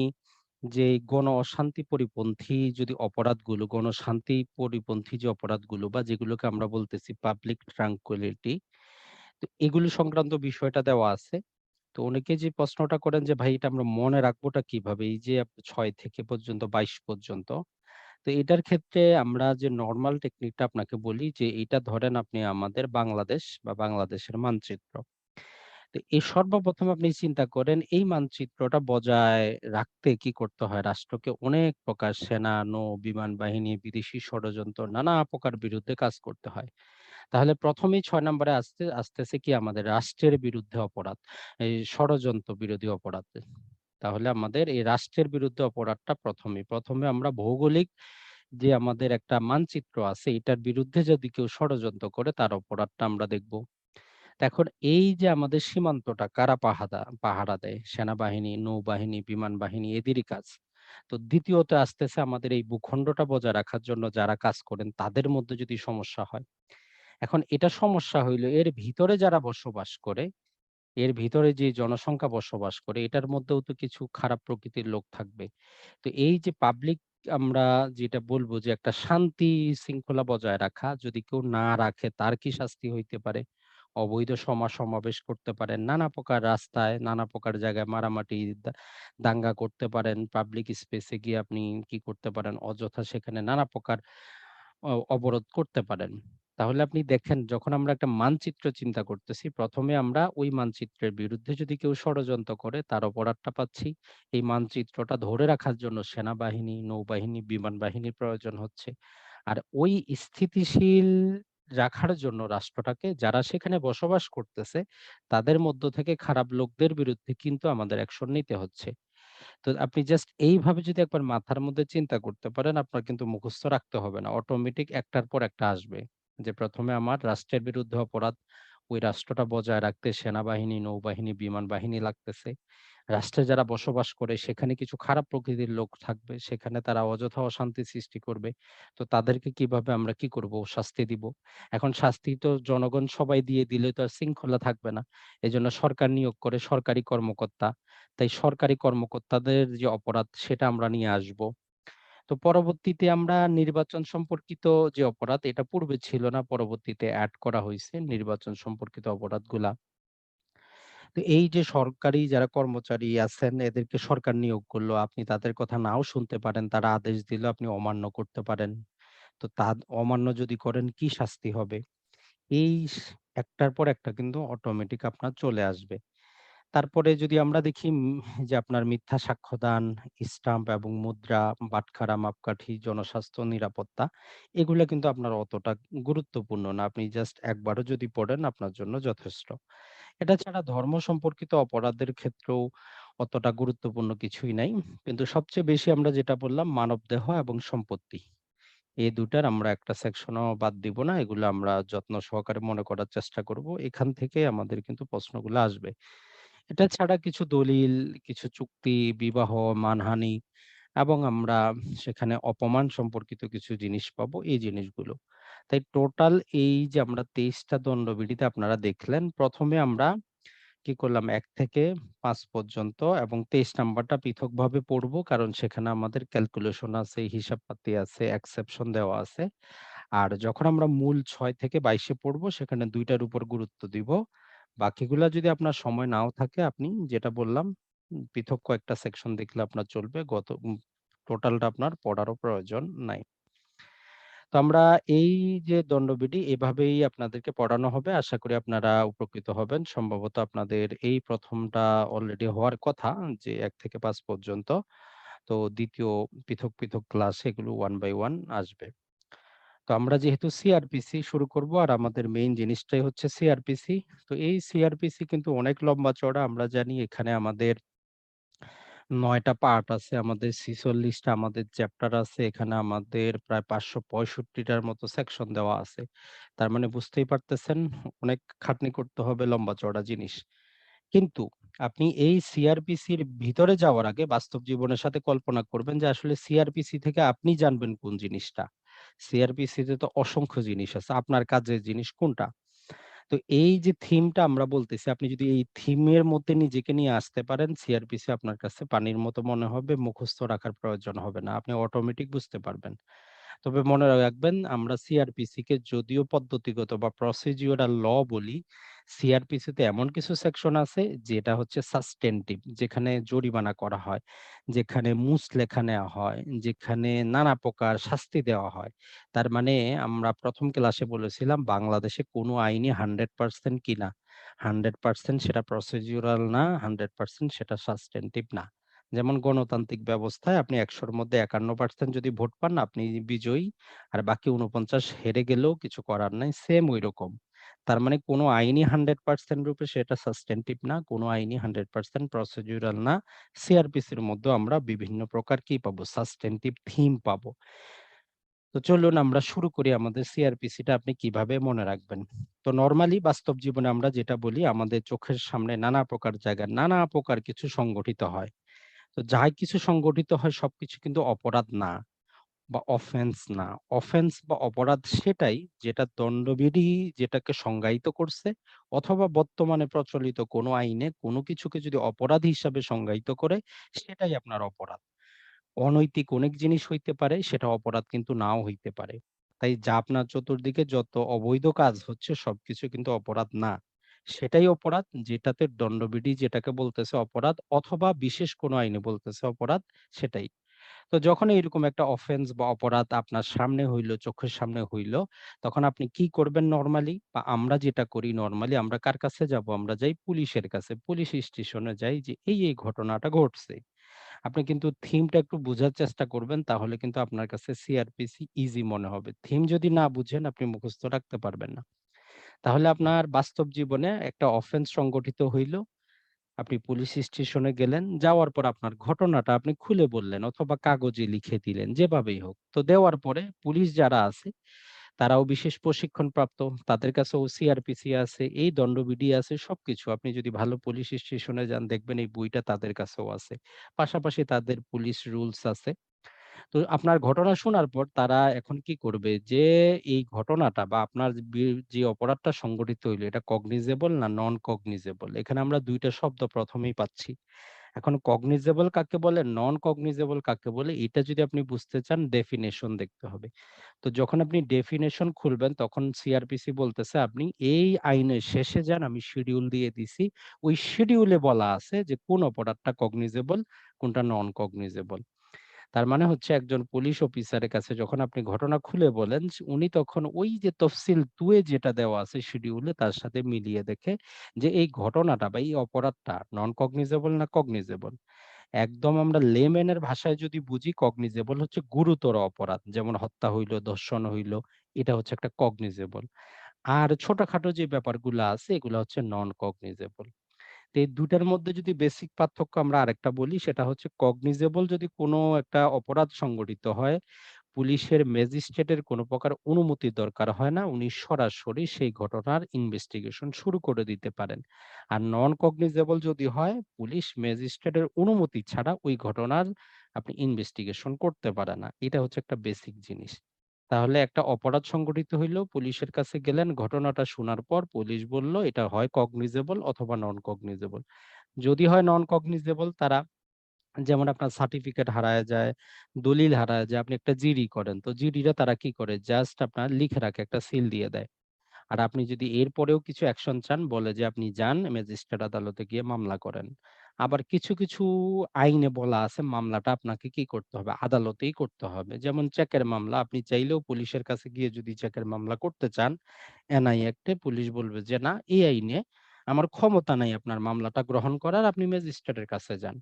যে গণ অশান্তি পরিপন্থী যদি অপরাধগুলো, গণশান্তি পরিপন্থী যে অপরাধগুলো বা যেগুলোকে আমরা বলতেছি পাবলিক ট্রাঙ্কুইলিটি, তো এগুলো সংক্রান্ত বিষয়টা দেওয়া আছে। তো অনেকে যে প্রশ্নটা করেন যে ভাই এটা আমরা মনে রাখবোটা কিভাবে? এই যে ৬ থেকে পর্যন্ত ২২ পর্যন্ত। তো এটার ক্ষেত্রে আমরা যে নরমাল টেকনিকটা আপনাকে বলি যে এইটা ধরেন আপনি আমাদের বাংলাদেশ বা বাংলাদেশের মানচিত্র। তো সর্বপ্রথম আপনি চিন্তা করেন এই মানচিত্রটা বজায় রাখতে কি করতে হয়? রাষ্ট্রকে অনেক প্রকার সেনা, নৌ, বিমান বাহিনী, বিদেশি ষড়যন্ত্র নানা প্রকার বিরুদ্ধে কাজ করতে হয়। তাহলে ১ম এই ৬ নম্বরে আসতেছে কি আমাদের রাষ্ট্রের বিরুদ্ধে অপরাধ। এই ষড়যন্ত্র বিরোধী অপরাধ। তাহলে আমাদের এই রাষ্ট্রের বিরুদ্ধে অপরাধটা ১ম এ আমরা ভৌগোলিক যে আমাদের একটা মানচিত্র আছে এটার বিরুদ্ধে যদি কেউ ষড়যন্ত্র করে তার অপরাধটা আমরা দেখব। এখন এই যে আমাদের সীমান্তটা কারা পাহারা দেয়? সেনাবাহিনী, নৌবাহিনী, বিমান বাহিনী এদেরই কাজ। তো দ্বিতীয়ত আসতেছে আমাদের এই ভূখণ্ডটা বজায় রাখার জন্য যারা কাজ করেন তাদের মধ্যে যদি সমস্যা হয়। এখন এটা সমস্যা হইলো এর ভিতরে যারা বসবাস করে, এর ভিতরে যে জনসংখ্যা বসবাস করে এটার মধ্যেও তো কিছু খারাপ প্রকৃতির লোক থাকবে। তো এই যে পাবলিক আমরা যেটা বলব যে একটা শান্তি শৃঙ্খলা বজায় রাখা যদি কেউ না রাখে তার কি শাস্তি হইতে পারে? অবৈধ সমাবেশ করতে পারেন, নানা প্রকার রাস্তায়, নানা প্রকার জায়গায় মারামারি, দাঙ্গা করতে পারেন, পাবলিক স্পেসে গিয়ে আপনি কি করতে পারেন? অযথা সেখানে নানা প্রকার অবরোধ করতে পারেন। তাহলে আপনি দেখেন যখন আমরা একটা মানচিত্র চিন্তা করতেছি, ১ম এ আমরা ওই মানচিত্রের বিরুদ্ধে যদি কেউ ষড়যন্ত্র করে তার অপরাধটা পাচ্ছি। এই মানচিত্রটা ধরে রাখার জন্য সেনাবাহিনী, নৌবাহিনী, বিমান বাহিনীর প্রয়োজন হচ্ছে। আর ওই স্থিতিশীল রাখার জন্য রাষ্ট্রটাকে যারা সেখানে বসবাস করতেছে, তাদের মধ্য থেকে খারাপ লোকদের বিরুদ্ধে কিন্তু আমাদের অ্যাকশন নিতে হচ্ছে। তো আপনি জাস্ট এইভাবে যদি একবার মাথার মধ্যে চিন্তা করতে পারেন, আপনার কিন্তু মুখস্থ রাখতে হবে না। অটোমেটিক একটার পর একটা আসবে। যে ১ম এ আমার রাষ্ট্রের বিরুদ্ধে অপরাধ, ওই রাষ্ট্রটা বজায় রাখতে সেনাবাহিনী, নৌবাহিনী, বিমান বাহিনী লাগতেছে। রাষ্ট্রে যারা বসবাস করে সেখানে কিছু খারাপ প্রকৃতির লোক থাকবে। সেখানে তারা অযথা অশান্তি সৃষ্টি করবে। তো তাদেরকে কিভাবে আমরা কি করব? শাস্তি দিব। এখন শাস্তি তো জনগণ সবাই দিয়ে দিলে তো আর শৃঙ্খলা থাকবে না। এজন্য সরকার নিয়োগ করে সরকারি কর্মকর্তা। তাই সরকারি কর্মকর্তাদের যে অপরাধ সেটা আমরা নিয়ে আসব। তো পরবর্তীতে আমরা নির্বাচন সম্পর্কিত যে অপরাধ এটা পূর্বে ছিল না, পরবর্তীতে এড করা হইছে নির্বাচন সম্পর্কিত অপরাধগুলা। তো এই যে সরকারি যারা কর্মচারী আছেন এদেরকে সরকার নিয়োগ করলো, আপনি তাদের কথা নাও শুনতে পারেন, তারা আদেশ দিল আপনি অমান্য করতে পারেন। তো অমান্য যদি করেন কি শাস্তি হবে? এই একটার পর একটা কিন্তু অটোমেটিক আপনার চলে আসবে। তারপরে যদি আমরা দেখি যে আপনার মিথ্যা সাক্ষ্যদান, স্টাম্প এবং মুদ্রা, বাটখারা, মাপকাঠি, জনস্বাস্থ্য, নিরাপত্তা এগুলা কিন্তু আপনার অতটা গুরুত্বপূর্ণ না। আপনি জাস্ট একবারও যদি পড়েন আপনার জন্য যথেষ্ট। এটা ছাড়া ধর্ম সম্পর্কিত অপরাধের ক্ষেত্রেও অতটা গুরুত্বপূর্ণ কিছুই নাই। কিন্তু সবচেয়ে বেশি আমরা যেটা বললাম মানবদেহ এবং সম্পত্তি। এই ২ টার আমরা একটা সেকশনও বাদ দিব না। এগুলো আমরা যত্ন সহকারে মনে করার চেষ্টা করব। এখান থেকে আমাদের কিন্তু প্রশ্নগুলো আসবে। এটা ছাড়া কিছু দলিল, কিছু চুক্তি, বিবাহ, মানহানি এবং আমরা সেখানে অপমান সম্পর্কিত কিছু জিনিস পাবো, এই জিনিসগুলো। তাই টোটাল এই যে আমরা ২৩ টা দণ্ডবিধিতে আপনারা দেখলেন, ১ম এ আমরা কি করলাম ১ থেকে ৫ পর্যন্ত এবং ২৩ নাম্বারটা পৃথকভাবে পড়বো। কারণ সেখানে আমাদের ক্যালকুলেশন আছে, হিসাবপাতি আছে, এক্সেপশন দেওয়া আছে। আর যখন আমরা মূল ৬ থেকে ২২ এ পড়বো সেখানে ২ টার উপর গুরুত্ব দিব। বাকিগুলা যদি আপনার সময় নাও থাকে আপনি যেটা বললাম পৃথক কয়েকটা সেকশন দেখলে আপনার চলবে। টোটালটা আপনার পড়ারও প্রয়োজন নাই। তো আমরা এই যে দণ্ডবিধি এভাবেই আপনাদেরকে পড়ানো হবে। আশা করি আপনারা উপকৃত হবেন। সম্ভবত আপনাদের এই ১ম টা অলরেডি হওয়ার কথা যে ১ থেকে ৫ পর্যন্ত। তো ২য় পৃথক ক্লাস এগুলো 1 বাই 1 আসবে। তো আমরা যেহেতু সিআরপিসি শুরু করব আর আমাদের মেইন জিনিসটাই হচ্ছে সিআরপিসি। তো এই সিআরপিসি কিন্তু অনেক লম্বা চওড়া। আমরা জানি এখানে আমাদের ৯ টা পার্ট আছে। আমাদের ৪৬ টা আমাদের চ্যাপ্টার আছে। এখানে আমাদের প্রায় ৫৬৫ টার মতো সেকশন দেওয়া আছে। তার মানে বুঝতেই পারতেছেন অনেক খাটনি করতে হবে লম্বা চওড়া জিনিস। কিন্তু আপনি এই সিআরপিসির ভিতরে যাওয়ার আগে বাস্তব জীবনের সাথে কল্পনা করবেন যে আসলে সিআরপিসি থেকে আপনি জানবেন কোন জিনিসটা। সিআরপিসিতে তো অসংখ্য জিনিস আছে। আপনার কাজের জিনিস কোনটা? তো এই যে থিমটা আমরা বলতেছি, আপনি যদি এই থিমের মধ্যে নিজেকে নিয়ে আসতে পারেন, সিআরপিসি আপনার কাছে পানির মতো মনে হবে, মুখস্থ রাখার প্রয়োজন হবে না। আপনি অটোমেটিক বুঝতে পারবেন। তবে মনে রাখবেন আমরা সিআরপিসি কে যদিও পদ্ধতিগত বা প্রসিডিউরাল ল বলি, সিআরপিসি তে এমন কিছু সেকশন আছে যেটা হচ্ছে সাবস্টেনটিভ যেখানে জরিমানা করা হয়, যেখানে মুচলেখা নেওয়া হয়, যেখানে নানা প্রকার শাস্তি দেওয়া হয়। তার মানে আমরা ১ম ক্লাসে বলেছিলাম বাংলাদেশে কোনো আইনই 100% কি না, 100% সেটা প্রসিডিউরাল না, 100% সেটা সাবস্টেনটিভ না। যেমন গণতান্ত্রিক ব্যবস্থায় আপনি ১০০ র মধ্যে ৫১% যদি ভোট পান আপনি বিজয়ী। আর বাকি ৪৯ হেরে গেলেও কিছু করার নাই। সেম ঐরকম। তার মানে কোন আইনই 100% রূপে সেটা সাবস্টেনটিভ না, কোন আইনই 100% প্রসিডিউরাল না। সিআরপিসির মধ্যেও আমরা বিভিন্ন প্রকার কি পাবো? সাবস্টেনটিভ থিম পাবো। তো চলুন আমরা শুরু করি আমাদের সিআরপিসিটা আপনি কিভাবে মনে রাখবেন। তো নরমালি বাস্তব জীবনে আমরা যেটা বলি আমাদের চোখের সামনে নানা প্রকার জায়গায় নানা প্রকার কিছু সংঘটিত হয়। তো যাই কিছু সংগঠিত হয় সবকিছু কিন্তু অপরাধ না বা অফেন্স না। অফেন্স বা অপরাধ সেটাই যেটা দণ্ডবিধি যেটাকে সংজ্ঞায়িত করছে অথবা বর্তমানে প্রচলিত কোনো আইনে কোনো কিছুকে যদি অপরাধ হিসাবে সংজ্ঞায়িত করে সেটাই আপনার অপরাধ। অনৈতিক অনেক জিনিস হইতে পারে সেটা অপরাধ কিন্তু নাও হইতে পারে। তাই যা আপনার চতুর্দিকে যত অবৈধ কাজ হচ্ছে সবকিছু কিন্তু অপরাধ না। সেটাই অপরাধ যেটাতে দণ্ডবিধি যেটাকে বলতেছে অপরাধ অথবা বিশেষ কোনো আইনে বলতেছে অপরাধ সেটাই। তো যখন এরকম একটা অফেন্স বা অপরাধ আপনার সামনে হইলো, চোখের সামনে হইলো, তখন আপনি কি করবেন নরমালি? বা আমরা যেটা করি নরমালি আমরা কার কাছে যাবো? আমরা যাই পুলিশের কাছে। পুলিশ স্টেশনে যাই যে এই ঘটনাটা ঘটছে। আপনি কিন্তু থিমটা একটু বুঝার চেষ্টা করবেন তাহলে কিন্তু আপনার কাছে সিআরপিসি ইজি মনে হবে। থিম যদি না বুঝেন আপনি মুখস্থ রাখতে পারবেন না। তাহলে আপনার বাস্তব জীবনে একটা অফেন্স সংগঠিত হইল। আপনি পুলিশ স্টেশনে গেলেন, যাওয়ার পর আপনার ঘটনাটা আপনি খুলে বললেন অথবা কাগজে লিখে দিলেন, যেভাবেই হোক। তো দেওয়ার পরে পুলিশ যারা আছে, তারাও বিশেষ প্রশিক্ষণপ্রাপ্ত। তাদের কাছেও সিআরপিসি আছে, এই দণ্ডবিধি আছে, সবকিছু। আপনি যদি ভালো পুলিশ স্টেশনে যান দেখবেন এই বইটা তাদের কাছেও আছে। পাশাপাশি তাদের পুলিশ রুলস আছে। তো আপনার ঘটনা শোনার পর তারা এখন কি করবে? যে এই ঘটনাটা বা আপনার যে অপরাধটা সংঘটিত হইলো এটা কগনিজেবল না নন কগনিজেবল? এখানে আমরা ২ টা শব্দ ১ম এই পাচ্ছি। এখন কগনিজেবল কাকে বলে, নন কগনিজেবল কাকে বলে এটা যদি আপনি বুঝতে চান ডেফিনিশন দেখতে হবে। তো যখন আপনি ডেফিনিশন খুলবেন তখন সিআরপিসি বলতেছে আপনি এই আইনের শেষে যান আমি শিডিউল দিয়ে দিছি। ওই শিডিউলে বলা আছে যে কোন অপরাধটা কগনিজেবল, কোনটা নন কগনিজেবল। তার মানে হচ্ছে একজন পুলিশ অফিসারের কাছে যখন আপনি ঘটনা খুলে বলেন, উনি তখন ওই যে তফসিল ২ এ যেটা দেওয়া আছে শিডিউলে তার সাথে মিলিয়ে দেখে যে এই ঘটনাটা বা এই অপরাধটা নন কগনিজেবল না কগনিজেবল। একদম আমরা লেম্যানের ভাষায় যদি বুঝি কগনিজেবল হচ্ছে গুরুতর অপরাধ। যেমন হত্যা হইল, ধর্ষণ হইল, এটা হচ্ছে একটা কগনিজেবল। আর ছোটখাটো যে ব্যাপারগুলা আছে এগুলা হচ্ছে নন কগনিজেবল। তো এই ২ টার মধ্যে যদি বেসিক পার্থক্য আমরা আরেকটা বলি সেটা হচ্ছে কগনিজেবল যদি কোনো একটা অপরাধ সংঘটিত হয়, পুলিশের ম্যাজিস্ট্রেটের কোনো প্রকার অনুমতির দরকার হয় না। উনি সরাসরি সেই ঘটনার ইনভেস্টিগেশন শুরু করে দিতে পারেন। আর নন কগনিজেবল যদি হয়, পুলিশ ম্যাজিস্ট্রেটের অনুমতি ছাড়া ওই ঘটনার আপনি ইনভেস্টিগেশন করতে পারে না। এটা হচ্ছে একটা বেসিক জিনিস। তাহলে একটা অপরাধ সংঘটিত হইলো, পুলিশের কাছে গেলেন, ঘটনাটা শোনার পর পুলিশ বলল এটা হয় কগনিজেবল অথবা নন কগনিজেবল। যদি হয় নন কগনিজেবল তারা যেমন আপনার সার্টিফিকেট হারায় যায়, দলিল হারায় যায়, আপনি একটা জিডি করেন। তো জিডিটা তারা কি করে? জাস্ট আপনার লিখে রাখে, একটা সিল দিয়ে দেয়। আর আপনি যদি এরপরেও কিছু অ্যাকশন চান বলে যে আপনি যান ম্যাজিস্ট্রেট আদালতে গিয়ে মামলা করেন। আবার কিছু আইনে বলা আছে মামলাটা আপনাকে কি করতে হবে? আদালতেই করতে হবে। যেমন চেকের মামলা আপনি চাইলেও পুলিশের কাছে গিয়ে যদি চেকের মামলা করতে চান, এনআই অ্যাক্টে পুলিশ বলবে যে, "না, এই আইনে আমার ক্ষমতা নাই আপনার মামলাটা গ্রহণ করার, আপনি ম্যাজিস্ট্রেটের কাছে যান।"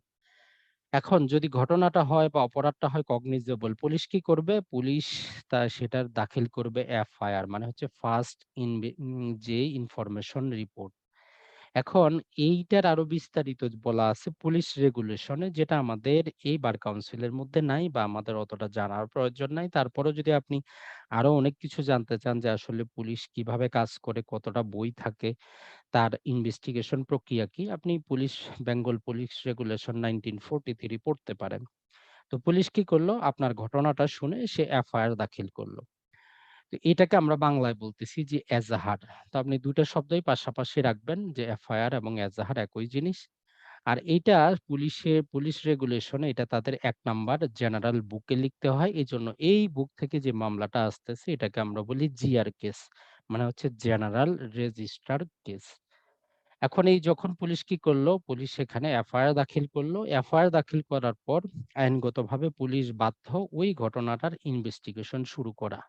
এখন যদি ঘটনাটা হয় বা অপরাধটা হয় কগনিজেবল, পুলিশ কি করবে? পুলিশ সেটার দাখিল করবে এফআইআর মানে হচ্ছে ফার্স্ট যে ইনফরমেশন রিপোর্ট। এখন এইটার আরো বিস্তারিত বলা আছে পুলিশ রেগুলেশনে যেটা আমাদের এই বার কাউন্সিলের মধ্যে নাই বা আমাদের অতটা জানার প্রয়োজন নাই। তারপরেও যদি আপনি আরো অনেক কিছু জানতে চান যে আসলে পুলিশ কিভাবে কাজ করে, কতটা বই থাকে, তার ইনভেস্টিগেশন প্রক্রিয়া কি? আপনি বেঙ্গল পুলিশ রেগুলেশন 1943 পড়তে পারেন। তো পুলিশ কি করল? আপনার ঘটনাটা শুনে সে এফআইআর দাখিল করল। তো এটাকে আমরা বাংলায় বলতেছি যে এজাহার। তো আপনি ২ টা শব্দই পাশাপাশি রাখবেন যে এফআইআর এবং এজাহার একই জিনিস। আর এইটা পুলিশ রেগুলেশনে এটা তাদের ১ নাম্বার জেনারেল বুকে লিখতে হয়। এজন্য এই বুক থেকে যে মামলাটা আসতেছে এটাকে আমরা বলি জিআর কেস। মানে হচ্ছে জেনারেল রেজিস্টার কেস। এখন এই যখন পুলিশ কি করলো? পুলিশ সেখানে এফআইআর দাখিল করলো। এফআইআর দাখিল করার পর আইনগতভাবে পুলিশ বাধ্য ওই ঘটনাটার ইনভেস্টিগেশন শুরু করা।